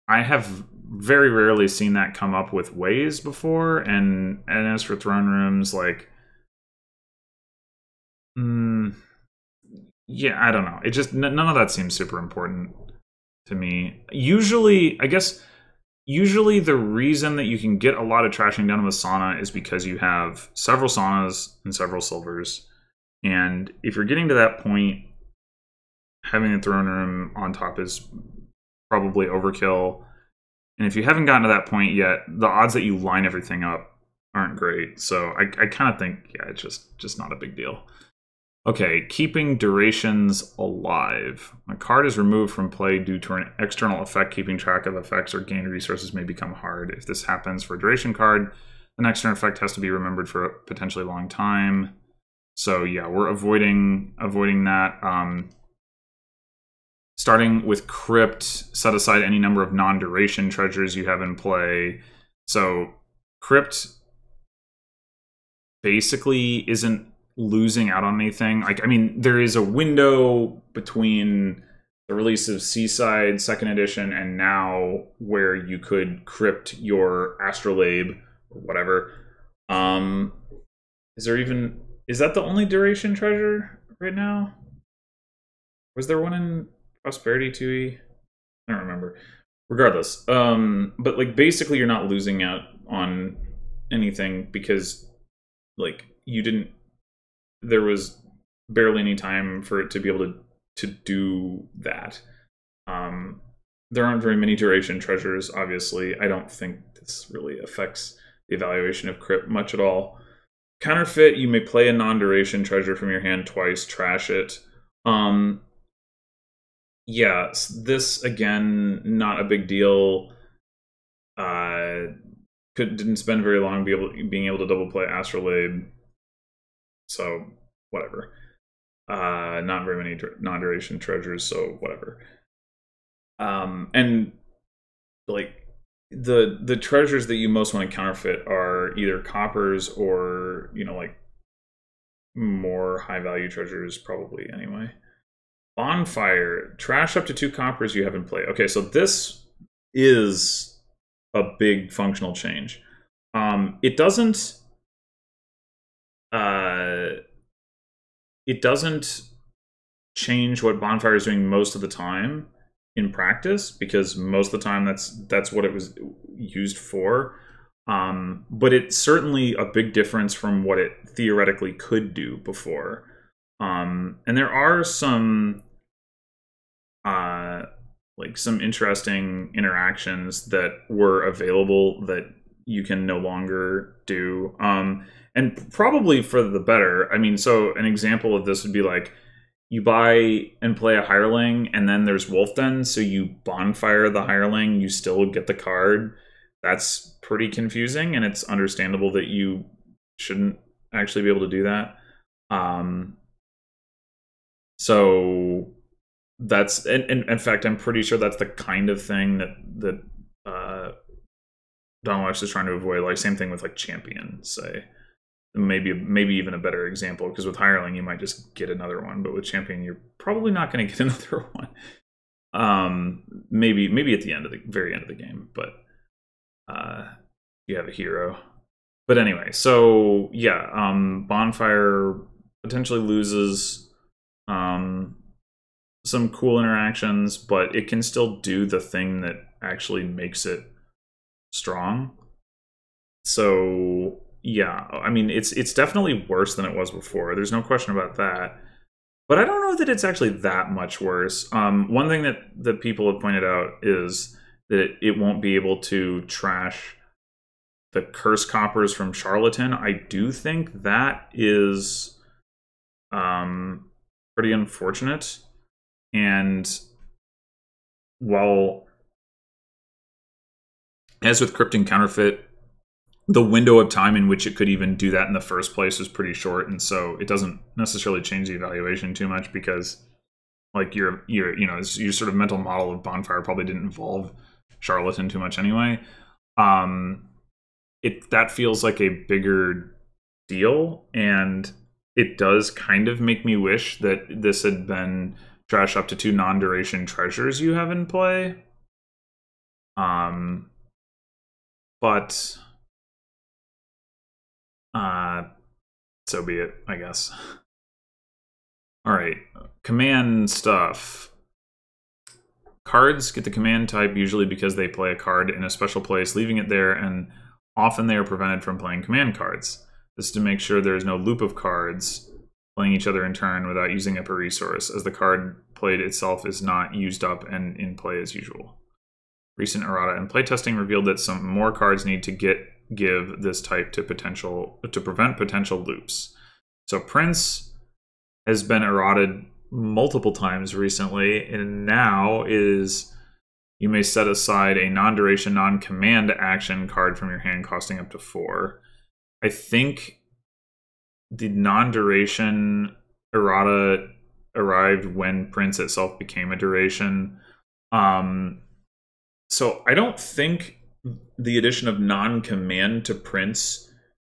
I have very rarely seen that come up with Ways before, and as for Throne Rooms, like, yeah, I don't know. It just, none of that seems super important to me. Usually, I guess, the reason that you can get a lot of trashing done with Sauna is because you have several Saunas and several Silvers. And if you're getting to that point, having a Throne Room on top is probably overkill. And if you haven't gotten to that point yet, the odds that you line everything up aren't great. So I kind of think, yeah, it's just not a big deal. Okay, keeping durations alive. A card is removed from play due to an external effect. Keeping track of effects or gained resources may become hard. If this happens for a duration card, the next turn effect has to be remembered for a potentially long time. So yeah, we're avoiding that. Starting with Crypt, set aside any number of non-duration treasures you have in play. So Crypt basically isn't losing out on anything. Like, I mean, there is a window between the release of Seaside 2nd edition and now where you could crypt your astrolabe or whatever. Is that the only duration treasure right now? Was there one in Prosperity 2e? I don't remember. Regardless, but like basically you're not losing out on anything because like there was barely any time for it to be able to do that. There aren't very many duration treasures, obviously. I don't think this really affects the evaluation of Crypt much at all. Counterfeit, you may play a non-duration treasure from your hand twice, trash it. Yeah, this again, not a big deal. Didn't spend very long being able to double play Astrolabe, so whatever. Not very many non-duration treasures, so whatever. And like the treasures that you most want to counterfeit are either coppers or like more high value treasures, probably anyway. Bonfire, trash up to 2 coppers you have in play. Okay, so this is a big functional change. It doesn't change what Bonfire is doing most of the time in practice, because most of the time that's what it was used for. But it's certainly a big difference from what it theoretically could do before. And there are some some interesting interactions that were available that you can no longer do. And probably for the better. I mean, so an example of this would be like you buy and play a hireling, and then there's Wolf Den, so you bonfire the hireling, you still get the card. That's pretty confusing, and it's understandable that you shouldn't actually be able to do that. So that's, in fact, I'm pretty sure that's the kind of thing that Donald X is trying to avoid. Like, same thing with like Champion, say. Maybe even a better example, because with Hireling you might just get another one, but with Champion you're probably not going to get another one. Maybe at the very end of the game, but you have a hero. But anyway, so yeah, Bonfire potentially loses some cool interactions, but it can still do the thing that actually makes it strong. So yeah, I mean, it's definitely worse than it was before. There's no question about that. But I don't know that it's actually that much worse. One thing that people have pointed out is that it won't be able to trash the curse coppers from Charlatan. I do think that is pretty unfortunate. And while, as with Crypt and Counterfeit, the window of time in which it could even do that in the first place is pretty short, and so it doesn't necessarily change the evaluation too much, because like your sort of mental model of Bonfire probably didn't involve Charlatan too much anyway. That feels like a bigger deal, and it does kind of make me wish that this had been trash up to 2 non-duration treasures you have in play. But so be it, I guess. All right, command stuff. Cards get the command type usually because they play a card in a special place, leaving it there, and often they are prevented from playing command cards. This is to make sure there is no loop of cards playing each other in turn without using up a resource, as the card played itself is not used up and in play as usual. Recent errata and playtesting revealed that some more cards need to give this type to prevent potential loops. So Prince has been errated multiple times recently, and now is you may set aside a non-duration, non-command action card from your hand costing up to 4. I think the non-duration errata arrived when Prince itself became a duration. So I don't think the addition of non-command to Prince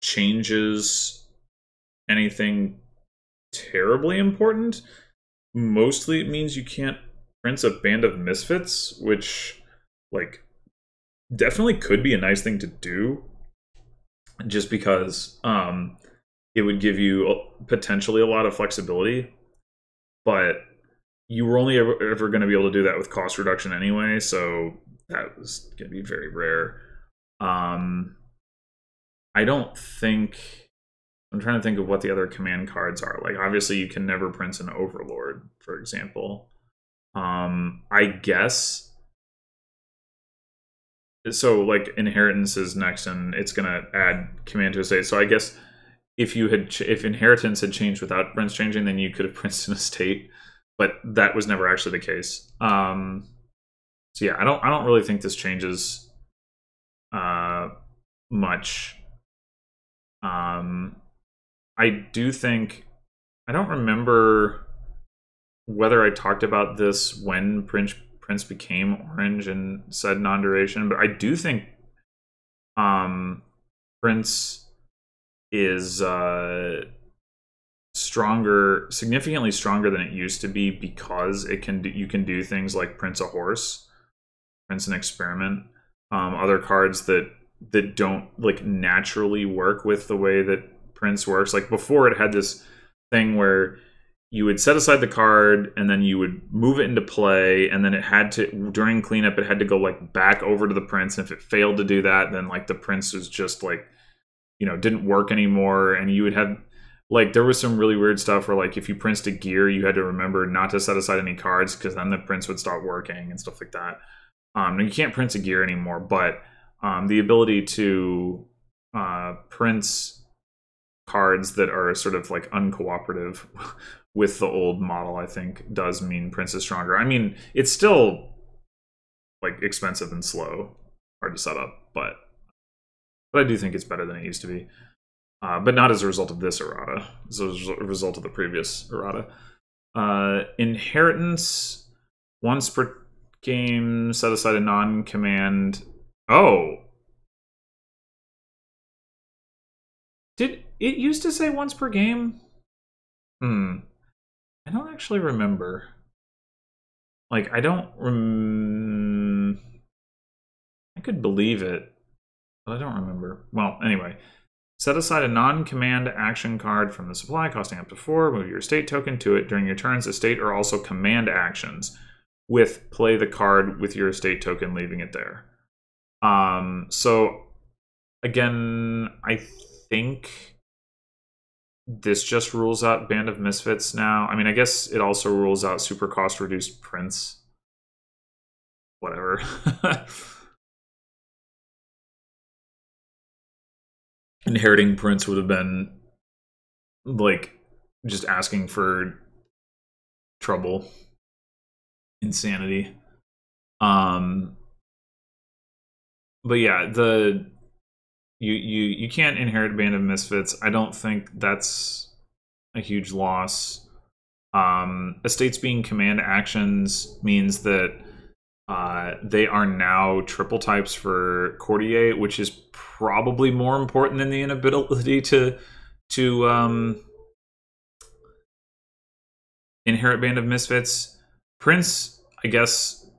changes anything terribly important. Mostly it means you can't Prince a band of misfits, which, like, definitely could be a nice thing to do, just because it would give you potentially a lot of flexibility, but you were only ever going to be able to do that with cost reduction anyway, so that was going to be very rare. I don't think... I'm trying to think of what the other command cards are. Like, obviously, you can never print an Overlord, for example. I guess... So, like, Inheritance is next, and it's going to add command to a state. So I guess if Inheritance had changed without Prince changing, then you could have printed an estate. But that was never actually the case. So yeah, I don't really think this changes much. I do think... I don't remember whether I talked about this when Prince became orange and said non-duration, but I do think Prince is significantly stronger than it used to be, because you can do things like Prince a horse, Prince an experiment, other cards that don't, like, naturally work with the way that Prince works. Like, before, it had this thing where you would set aside the card and then you would move it into play, and then it had to, during cleanup, it had to go, like, back over to the Prince, and if it failed to do that, then, like, the Prince was just, like, you know, didn't work anymore. And you would have, like, there was some really weird stuff where, like, if you Princed a gear, you had to remember not to set aside any cards, because then the Prince would start working and stuff like that. You can't Prince a gear anymore, but the ability to Prince cards that are sort of, like, uncooperative with the old model, I think, does mean Prince is stronger. I mean, it's still, like, expensive and slow, hard to set up, but I do think it's better than it used to be. But not as a result of this errata, as a result of the previous errata. Inheritance, once per game, set aside a non-command. Oh! Did it used to say once per game? I don't actually remember. Like, I don't I could believe it, but I don't remember. Well, anyway. Set aside a non-command action card from the supply, costing up to 4. Move your estate token to it. During your turns, estate are also command actions, with play the card with your estate token, leaving it there. So, again, I think this just rules out Band of Misfits now. I mean, I guess it also rules out super cost reduced Prince. Whatever. Inheriting Prince would have been, like, just asking for trouble. Insanity. But yeah, you can't inherit Band of Misfits. I don't think that's a huge loss. Estates being command actions means that they are now triple types for Courtier, which is probably more important than the inability to inherit Band of Misfits. Prince, I guess,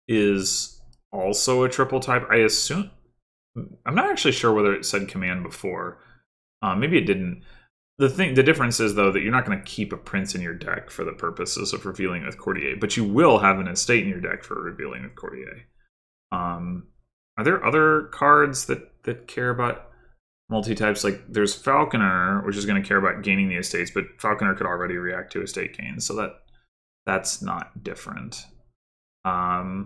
is also a triple type. I assume... I'm not actually sure whether it said command before. Maybe it didn't. The difference is, though, that you're not going to keep a Prince in your deck for the purposes of revealing with Courtier, but you will have an estate in your deck for revealing with Courtier. Are there other cards that care about multi-types? Like, there's Falconer, which is going to care about gaining the estates, but Falconer could already react to estate gains, so that's not different. Yeah,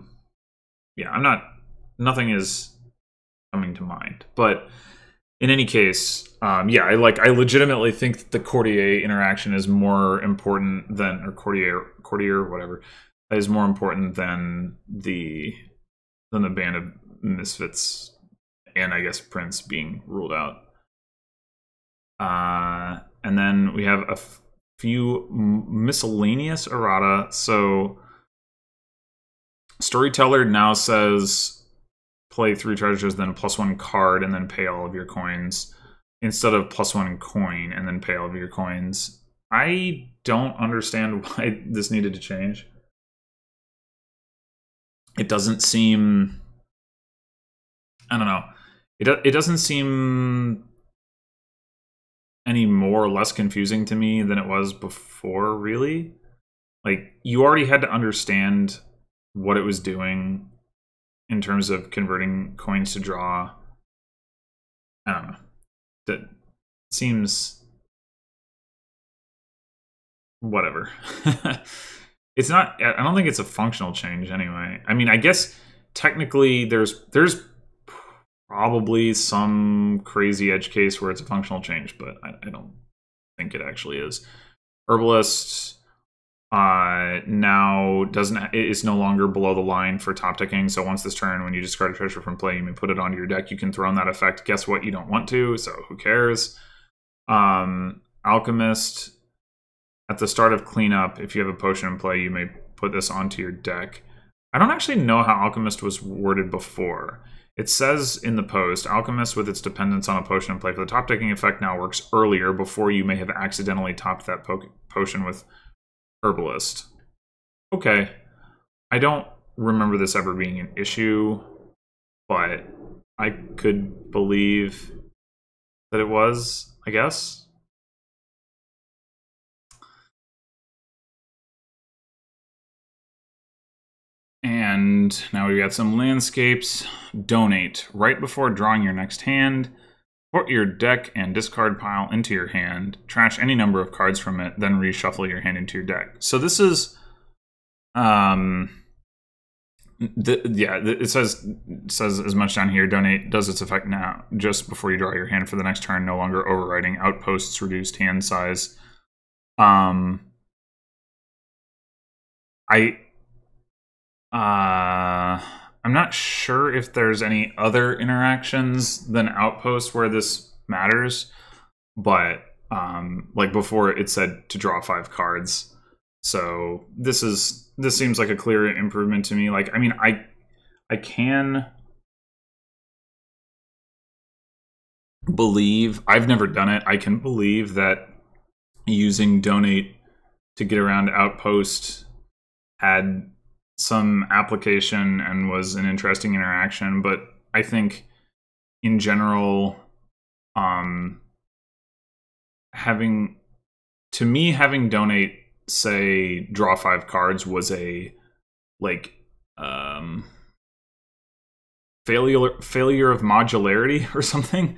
nothing is coming to mind, but in any case, yeah, I legitimately think that the Courtier interaction is more important than, or Courtier, whatever, is more important than the Band of Misfits, and I guess Prince being ruled out. And then we have a few miscellaneous errata. So Storyteller now says play 3 treasures, then +1 card, and then pay all of your coins, instead of +1 coin and then pay all of your coins. I don't understand why this needed to change. It doesn't seem... I don't know. It doesn't seem any more or less confusing to me than it was before, really. Like, you already had to understand what it was doing in terms of converting coins to draw. I don't know. That seems... whatever. It's not... I don't think it's a functional change anyway. I mean, I guess technically there's probably some crazy edge case where it's a functional change, but I don't think it actually is. Herbalist now is no longer below the line for top ticking. So once this turn, when you discard a treasure from play, you may put it onto your deck. You can throw in that effect. Guess what? You don't want to, so who cares? Alchemist, at the start of cleanup, if you have a potion in play, you may put this onto your deck. I don't actually know how Alchemist was worded before. It says in the post, Alchemist with its dependence on a potion in play for the top decking effect now works earlier, before you may have accidentally topped that potion with Herbalist. Okay. I don't remember this ever being an issue, but I could believe that it was, I guess. And now we got some landscapes. Donate. Right before drawing your next hand, put your deck and discard pile into your hand. Trash any number of cards from it, then reshuffle your hand into your deck. So this is... it says as much down here. Donate does its effect now, just before you draw your hand for the next turn, no longer overriding outposts, reduced hand size. I'm not sure if there's any other interactions than Outpost where this matters, but like before it said to draw 5 cards. So this seems like a clear improvement to me. Like, I mean, I can believe, I've never done it, I can believe that using Donate to get around Outpost had some application and was an interesting interaction, but I think in general, having Donate say draw 5 cards was a failure of modularity or something.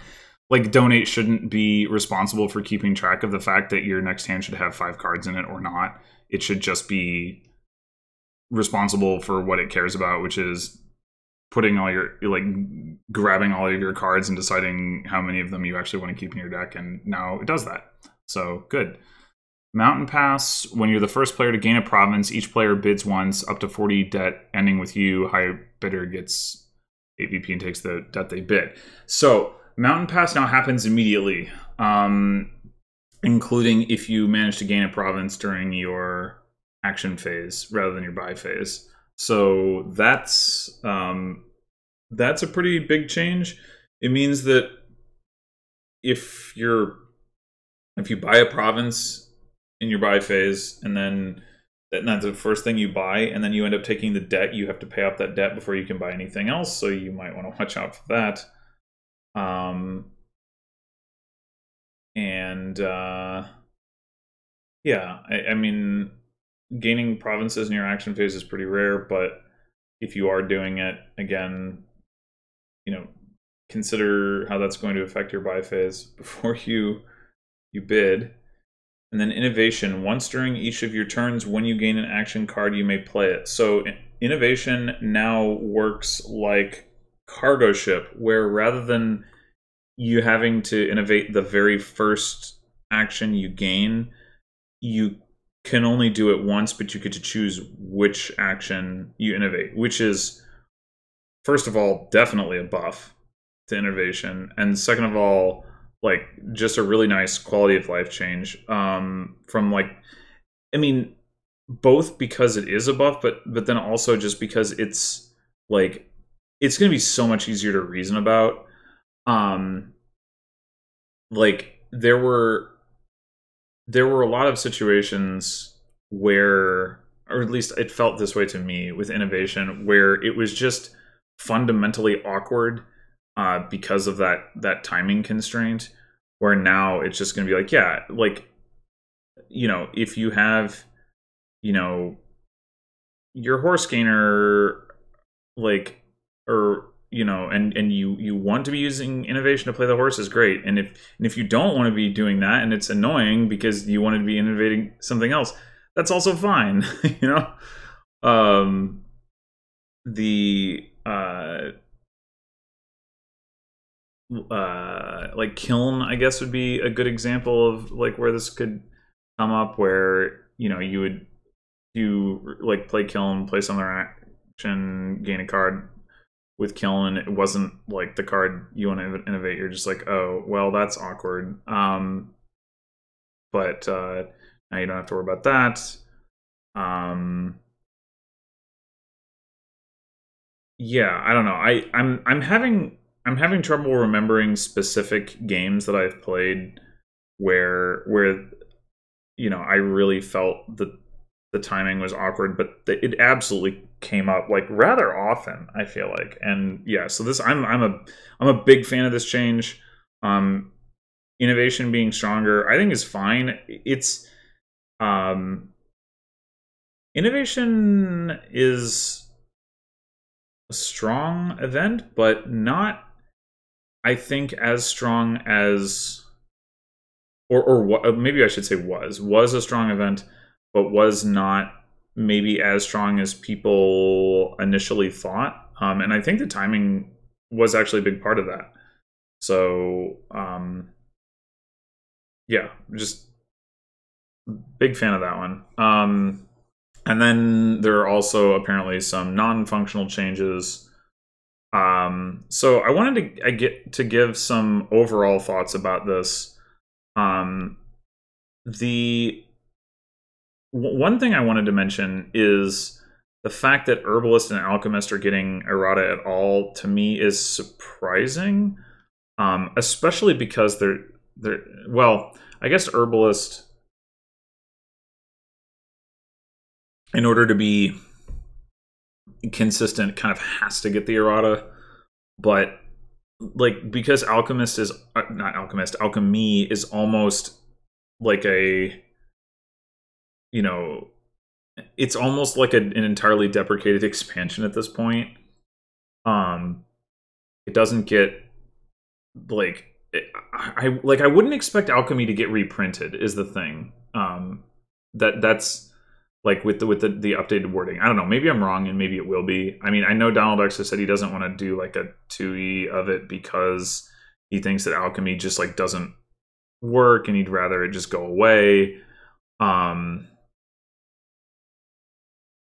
Like, Donate shouldn't be responsible for keeping track of the fact that your next hand should have 5 cards in it or not. It should just be responsible for what it cares about, which is putting all your, like, grabbing all of your cards and deciding how many of them you actually want to keep in your deck, and now it does that. So, good. Mountain Pass, when you're the first player to gain a province, each player bids once, up to 40 debt, ending with you. High bidder gets 8 VP and takes the debt they bid. So, Mountain Pass now happens immediately, including if you manage to gain a province during your action phase rather than your buy phase. So that's a pretty big change. It means that if you buy a province in your buy phase, and then that's the first thing you buy, and then you end up taking the debt, you have to pay off that debt before you can buy anything else, so you might want to watch out for that. Yeah, I mean, gaining provinces in your action phase is pretty rare, but if you are doing it, again, you know, consider how that's going to affect your buy phase before you bid. And then innovation. Once during each of your turns, when you gain an action card, you may play it. So innovation now works like cargo ship, where rather than you having to innovate the very first action you gain, you can only do it once, but you get to choose which action you innovate, which is, first of all, definitely a buff to innovation, and second of all, like just a really nice quality of life change. From like, I mean, both because it is a buff, but then also just because it's like it's going to be so much easier to reason about. Um, like there were a lot of situations where, or at least it felt this way to me with innovation, where it was just fundamentally awkward because of that timing constraint. Where now it's just going to be like, yeah, like if you have you know your horse gainer, like, or and you want to be using innovation to play the horse is great, and if you don't want to be doing that and it's annoying because you want to be innovating something else, that's also fine. you know the like kiln, I guess, would be a good example of like where this could come up, where you like play kiln, play some other action, gain a card with kiln. It wasn't like the card you want to innovate. You're just like, oh well, that's awkward. But now you don't have to worry about that. Yeah, I don't know. I'm having trouble remembering specific games that I've played where I really felt that the timing was awkward, but it absolutely came up like rather often, I feel like. And yeah, so this I'm a big fan of this change. Um, Innovation being stronger, I think, is fine. It's um, innovation is a strong event, but not, I think, as strong as, or what, maybe I should say was a strong event, but was not maybe as strong as people initially thought. And I think the timing was actually a big part of that. So yeah, just big fan of that one. And then there are also apparently some non-functional changes. So I wanted to give some overall thoughts about this. The one thing I wanted to mention is the fact that Herbalist and Alchemist are getting errata at all, to me, is surprising. Especially because they're well, I guess Herbalist, in order to be consistent, kind of has to get the errata. But like, because Alchemist is not Alchemist, Alchemy is almost like a, it's almost like an entirely deprecated expansion at this point. It doesn't get like, I wouldn't expect Alchemy to get reprinted is the thing. That's like with the updated wording. I don't know. Maybe I'm wrong, and maybe it will be. I mean, I know Donald X has said he doesn't want to do like a 2e of it because he thinks that Alchemy just like doesn't work, and he'd rather it just go away.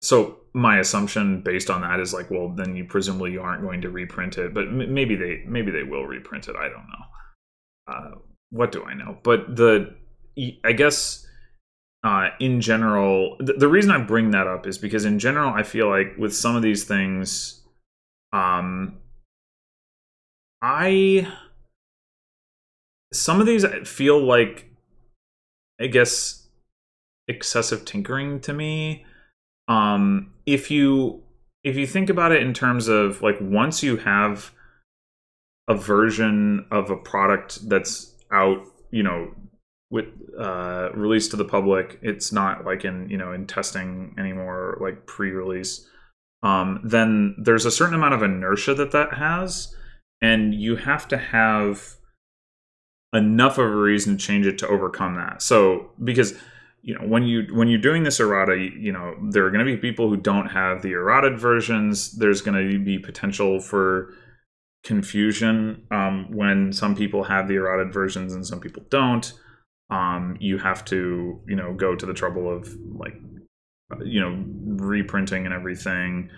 So my assumption based on that is like, well, then you presumably you aren't going to reprint it, but maybe they will reprint it. I don't know. What do I know? But I guess in general, the reason I bring that up is because in general, I feel like with some of these things, some of these feel like, I guess, excessive tinkering to me. If you think about it in terms of like, once you have a version of a product that's out, with released to the public, it's not like in testing anymore, like pre-release. Then there's a certain amount of inertia that has, and you have to have enough of a reason to change it to overcome that. So because when you're doing this errata, there are going to be people who don't have the errated versions. There's going to be potential for confusion when some people have the errated versions and some people don't. You have to go to the trouble of like reprinting and everything.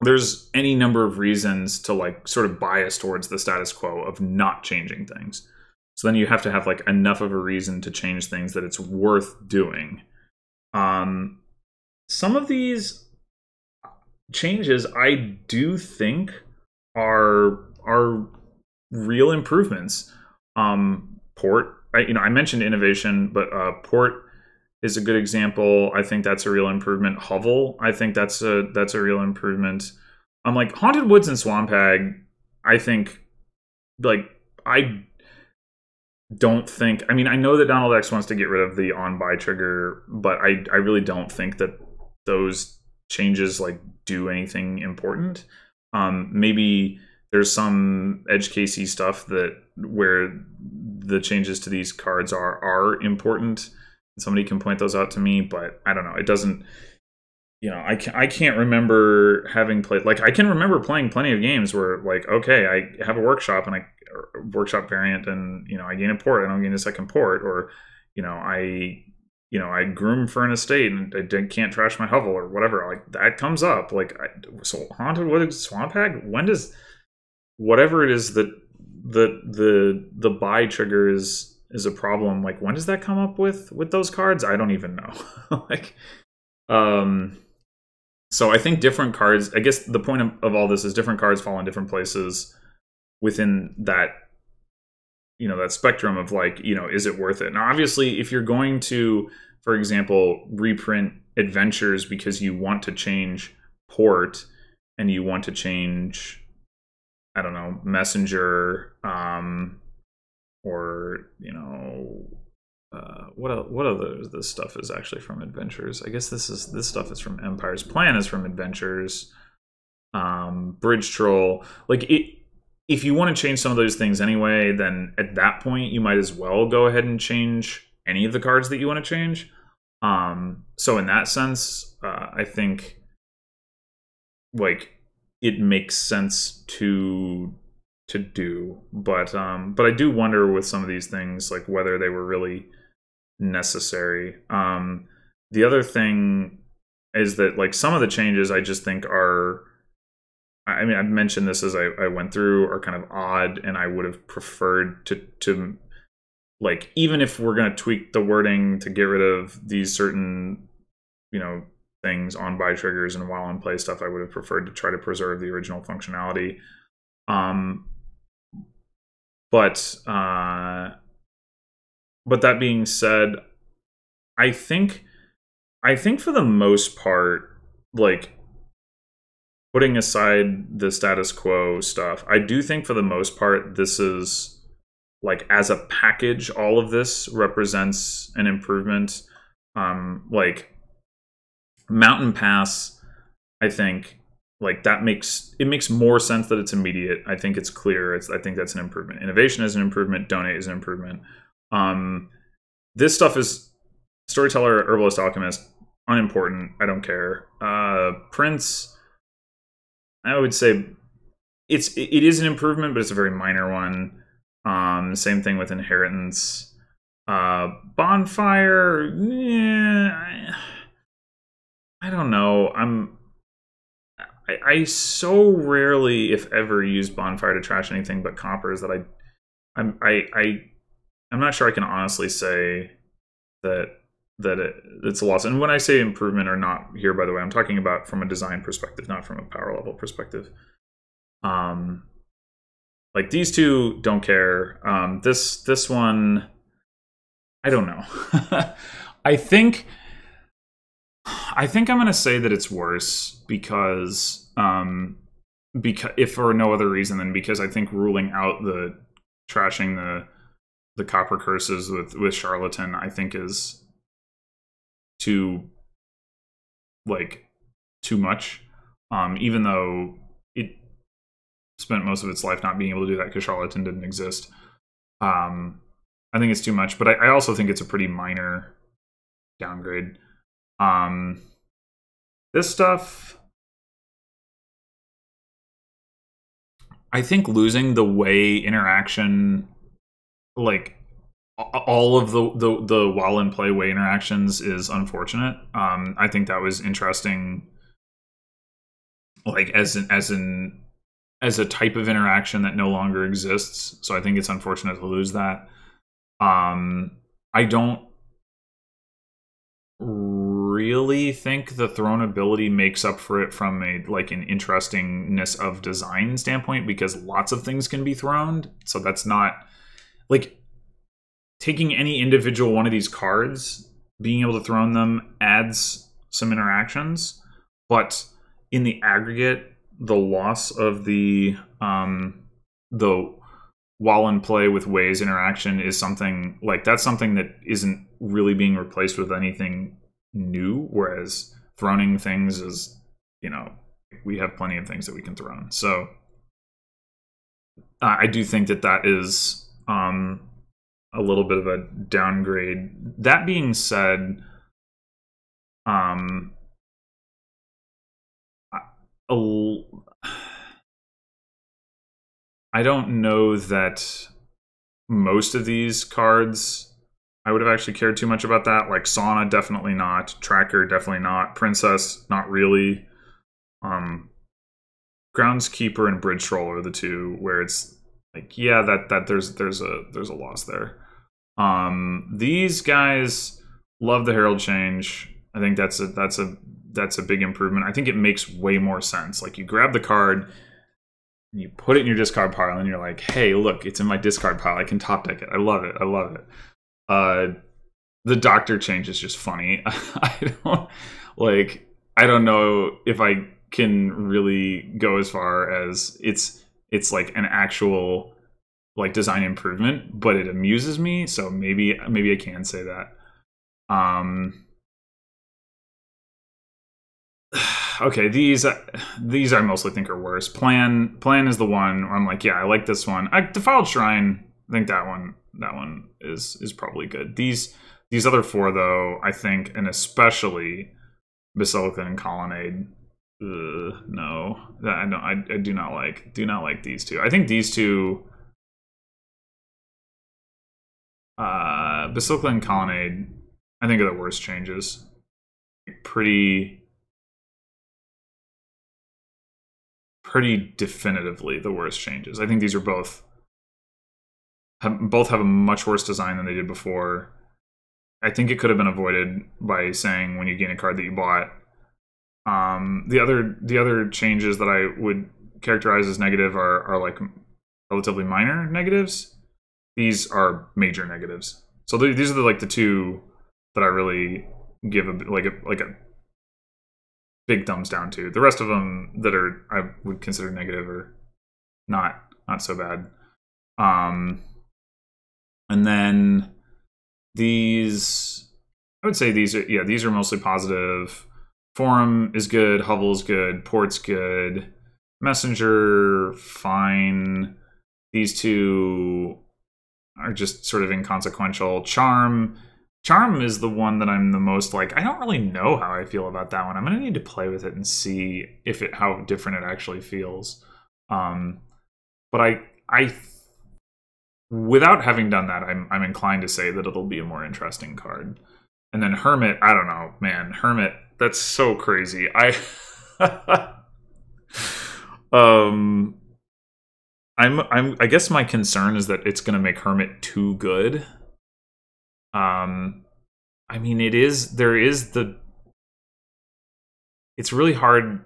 there's any number of reasons to like sort of bias towards the status quo of not changing things. So then you have to have like enough of a reason to change things that it's worth doing. Some of these changes I do think are real improvements. Port, I mentioned innovation, but port is a good example. I think that's a real improvement. Hovel, I think that's a real improvement. Like Haunted Woods and Swamp Hag, I think, like, I don't think, I mean, I know that Donald X wants to get rid of the on-buy trigger, but I really don't think that those changes like do anything important. Maybe there's some edge casey stuff that where the changes to these cards are important. Somebody can point those out to me, but I don't know. It doesn't, I can't remember having played, like, I can remember playing plenty of games where, like, okay, I have a workshop and workshop variant, and I gain a port, I don't gain a second port, or I groom for an estate and I can't trash my hovel or whatever. Like, that comes up. Like, so Haunted Woods, Swamp Hag, when does whatever it is that the buy trigger is a problem, like, when does that come up with those cards? I don't even know. Like, so I think different cards, I guess the point of all this is different cards fall in different places within that, that spectrum of, like, is it worth it? Now, obviously, if you're going to, for example, reprint adventures because you want to change port and you want to change, I don't know, messenger, or what other this stuff is actually from adventures. I guess this stuff is from Empire's Plan is from adventures. Bridge Troll, like, if you want to change some of those things anyway, then at that point you might as well go ahead and change any of the cards that you want to change. So in that sense, I think, like, it makes sense to do, but I do wonder with some of these things, like, whether they were really necessary. The other thing is that, like, some of the changes I just think are, I mean, I've mentioned this as I went through, are kind of odd, and I would have preferred to like, even if we're going to tweak the wording to get rid of these certain, things on buy triggers and while on play stuff, I would have preferred to try to preserve the original functionality. But that being said, I think for the most part, like, putting aside the status quo stuff, I do think for the most part, this is, like, as a package, all of this represents an improvement. Like, Mountain Pass, I think, like, it makes more sense that it's immediate. I think it's clear. I think that's an improvement. Innovation is an improvement. Donate is an improvement. This stuff is Storyteller, Herbalist, Alchemist, unimportant. I don't care. Prince, I would say it is an improvement, but it's a very minor one. Same thing with Inheritance. Bonfire, I don't know. I so rarely, if ever, use Bonfire to trash anything but coppers that I'm not sure I can honestly say that it's a loss. And when I say improvement or not here, by the way, I'm talking about from a design perspective, not from a power level perspective. Like, these two, don't care. This one, I don't know. I think I'm gonna say that it's worse because if for no other reason than because I think ruling out the trashing the copper curses with Charlatan, I think, is too much. Even though it spent most of its life not being able to do that because Charlatan didn't exist. I think it's too much, but I also think it's a pretty minor downgrade. This stuff, I think losing the way interaction, like all of the while in play way interactions, is unfortunate. I think that was interesting like as a type of interaction that no longer exists. So I think it's unfortunate to lose that. I don't really think the thrown ability makes up for it from a like an interestingness of design standpoint, because lots of things can be thrown. So that's not like taking any individual one of these cards, being able to throw them adds some interactions, but in the aggregate, the loss of the while in play with ways interaction is something like that's something that isn't really being replaced with anything new, whereas throwing things is, you know, we have plenty of things that we can throw. So I do think that that is a little bit of a downgrade. That being said, I don't know that most of these cards I would have actually cared too much about that. Like Sauna, definitely not. Tracker, definitely not. Princess, not really. Groundskeeper and Bridge Troll are the two where it's like, yeah, that there's a loss there. These guys love the Herald change. I think that's a big improvement. I think it makes way more sense. Like you grab the card, you put it in your discard pile, and you're like, hey, look, it's in my discard pile. I can top deck it. I love it. I love it. The Doctor change is just funny. I don't know if I can really go as far as it's like an actual like design improvement, but it amuses me, so maybe I can say that. Okay, these I mostly think are worse. Plan is the one where I'm like, yeah, I like this one. Defiled Shrine, I think that one is probably good. These other four though, I think, and especially Basilica and Colonnade, no, I do not like these two. I think these two, Basilica and Colonnade, I think are the worst changes. Pretty definitively the worst changes. I think these are both have a much worse design than they did before. I think it could have been avoided by saying when you gain a card that you bought. The other changes that I would characterize as negative are like relatively minor negatives. These are major negatives. So these are the two that I really give a big thumbs down to. The rest of them that I would consider negative are not so bad. And then these, I would say these are mostly positive. Forum is good, Hovel is good, Port's good, Messenger fine. These two are just sort of inconsequential. Charm is the one that I'm the most like, I don't really know how I feel about that one. I'm gonna need to play with it and see how different it actually feels. But I without having done that, I'm inclined to say that it'll be a more interesting card. And then Hermit, I don't know, man. Hermit, that's so crazy. I guess my concern is that it's gonna make Hermit too good. I mean, it's really hard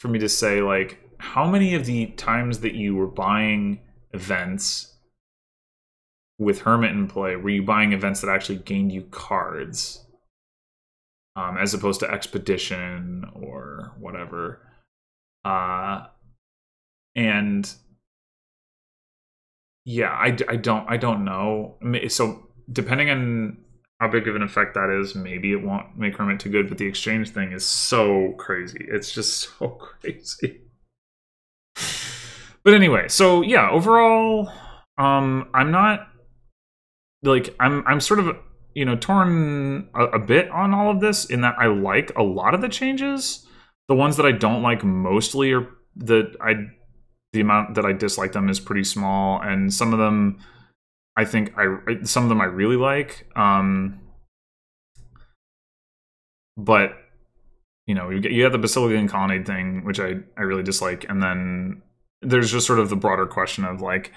for me to say, like, how many of the times that you were buying events with Hermit in play were you buying events that actually gained you cards, as opposed to Expedition or whatever. And yeah, I don't know. So depending on how big of an effect that is, maybe it won't make Hermit too good, but the exchange thing is so crazy. It's just so crazy. But anyway, so yeah, overall, I'm not like I'm sort of, you know, torn a bit on all of this, in that I like a lot of the changes. The ones that I don't like mostly are the amount that I dislike them is pretty small, and some of them I think some of them I really like. But you know, you have the Basilica and Colonnade thing, which I really dislike, and then there's just sort of the broader question of like,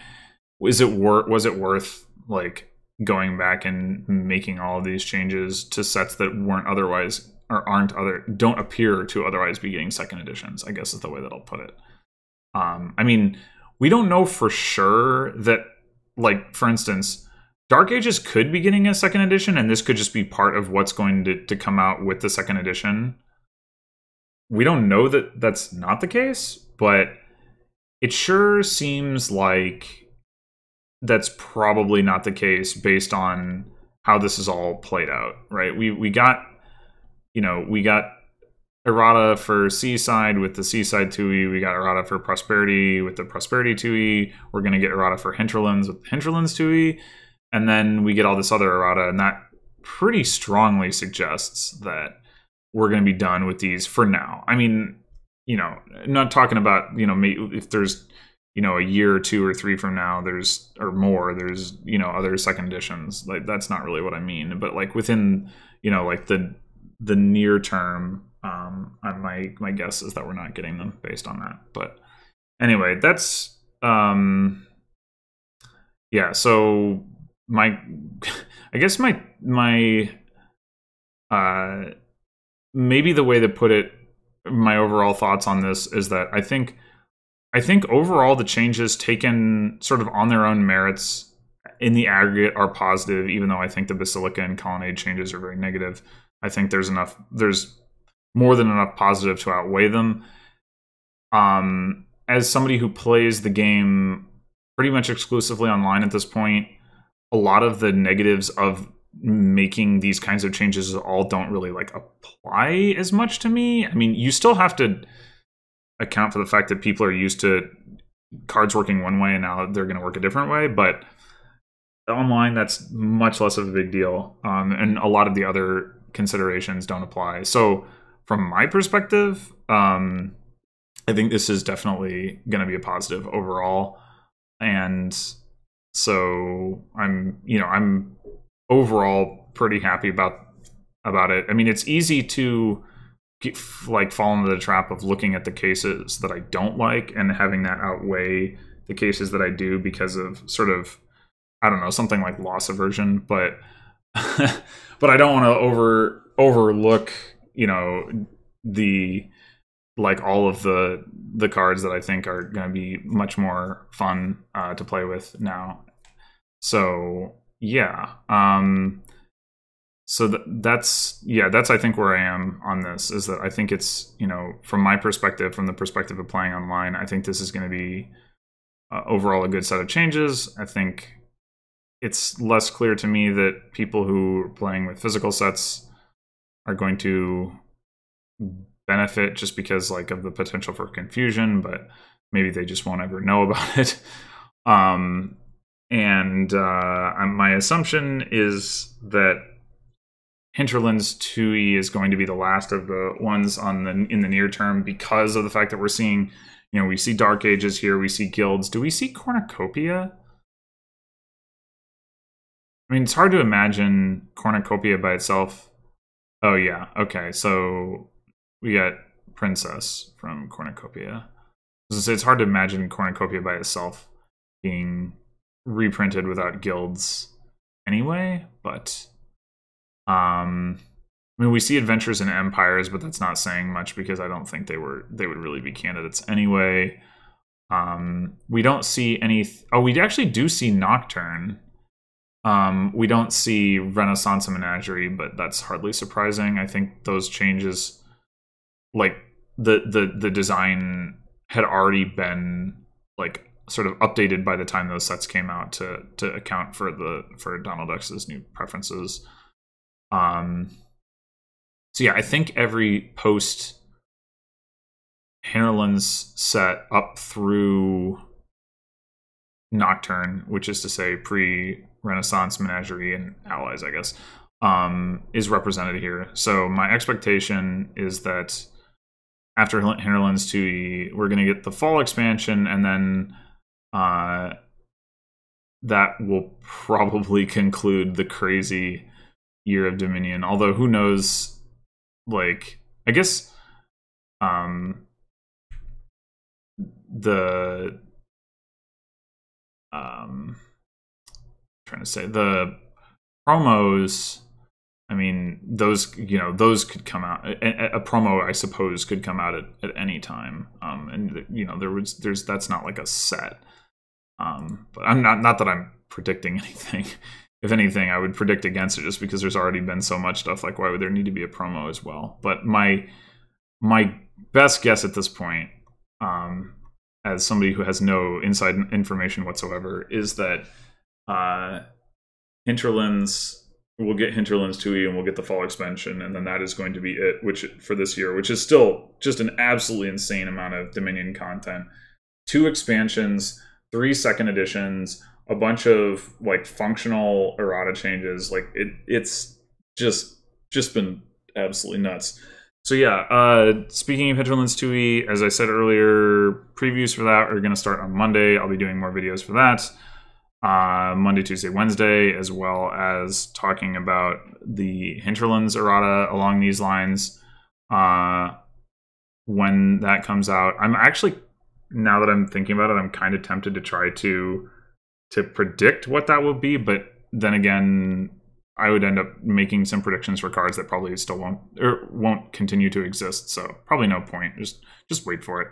was it worth like going back and making all of these changes to sets that weren't otherwise or don't appear to otherwise be getting second editions, I guess is the way that I'll put it. I mean, we don't know for sure that, like, for instance, Dark Ages could be getting a second edition, and this could just be part of what's going to come out with the second edition. We don't know that that's not the case, but it sure seems like that's probably not the case based on how this is all played out, right? We got, you know, we got Errata for Seaside with the Seaside 2e. We got Errata for Prosperity with the Prosperity 2e. We're going to get Errata for Hinterlands with the Hinterlands 2e. And then we get all this other Errata, and that pretty strongly suggests that we're going to be done with these for now. I mean, you know, not talking about, you know, if there's, you know, a year or 2 or 3 from now, there's, or more, there's, you know, other second editions. Like, that's not really what I mean. But like within, you know, like the near term, my guess is that we're not getting them based on that. But anyway, that's yeah. So I guess my maybe the way to put it, my overall thoughts on this is that I think overall the changes taken sort of on their own merits in the aggregate are positive, even though I think the Basilica and Colonnade changes are very negative. I think there's more than enough positive to outweigh them. As somebody who plays the game pretty much exclusively online at this point, a lot of the negatives of making these kinds of changes all don't really like apply as much to me. I mean, you still have to account for the fact that people are used to cards working one way and now they're going to work a different way, but online that's much less of a big deal, and a lot of the other considerations don't apply. So from my perspective, I think this is definitely going to be a positive overall, and so I'm overall pretty happy about it. I mean, it's easy to like fall into the trap of looking at the cases that I don't like and having that outweigh the cases that I do because of sort of, I don't know, something like loss aversion, but but I don't want to overlook, you know, the like all of the cards that I think are going to be much more fun to play with now. So yeah, so that's I think where I am on this, is that I think it's, you know, from my perspective, from the perspective of playing online, I think this is going to be overall a good set of changes. I think it's less clear to me that people who are playing with physical sets are going to benefit just because like of the potential for confusion, but maybe they just won't ever know about it. My assumption is that Hinterlands 2e is going to be the last of the ones in the near term, because of the fact that we're seeing, you know, we see Dark Ages here, we see guilds. Do we see Cornucopia? I mean, it's hard to imagine Cornucopia by itself. Oh yeah, okay, so we got Princess from Cornucopia. So it's hard to imagine Cornucopia by itself being reprinted without guilds anyway, but I mean, we see Adventures in Empires, but that's not saying much because I don't think they would really be candidates anyway. We don't see any. Oh, we actually do see Nocturne. We don't see Renaissance and Menagerie, but that's hardly surprising. I think those changes, like the design had already been like sort of updated by the time those sets came out to account for Donald X's new preferences. So yeah, I think every post Hinterlands set up through Nocturne, which is to say pre-Renaissance, Menagerie, and Allies, I guess, is represented here. So my expectation is that after Hinterlands 2e, we're going to get the fall expansion, and then that will probably conclude the crazy Year of Dominion. Although, who knows, like, I guess the trying to say the promos, I mean, those, you know, those could come out. A promo, I suppose, could come out at any time. And you know, there's that's not like a set. But I'm not that I'm predicting anything. If anything, I would predict against it just because there's already been so much stuff. Like, why would there need to be a promo as well? But my best guess at this point, as somebody who has no inside information whatsoever, is that Hinterlands, we'll get Hinterlands 2E and we'll get the fall expansion, and then that is going to be it, which for this year, which is still just an absolutely insane amount of Dominion content. 2 expansions, 3 second editions, a bunch of like functional errata changes. Like it's just been absolutely nuts. So yeah, speaking of Hinterlands 2E, as I said earlier, previews for that are going to start on Monday. I'll be doing more videos for that. Monday, Tuesday, Wednesday, as well as talking about the Hinterlands errata along these lines when that comes out. I'm actually, now that I'm thinking about it, I'm kind of tempted to try to predict what that will be, but then again, I would end up making some predictions for cards that probably still won't continue to exist. So probably no point. Just wait for it.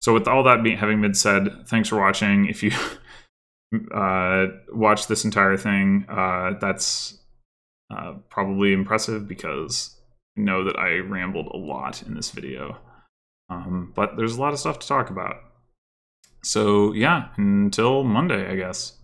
So with all that having been said, thanks for watching. If you watch this entire thing, that's probably impressive because I know that I rambled a lot in this video. But there's a lot of stuff to talk about. So yeah, until Monday, I guess.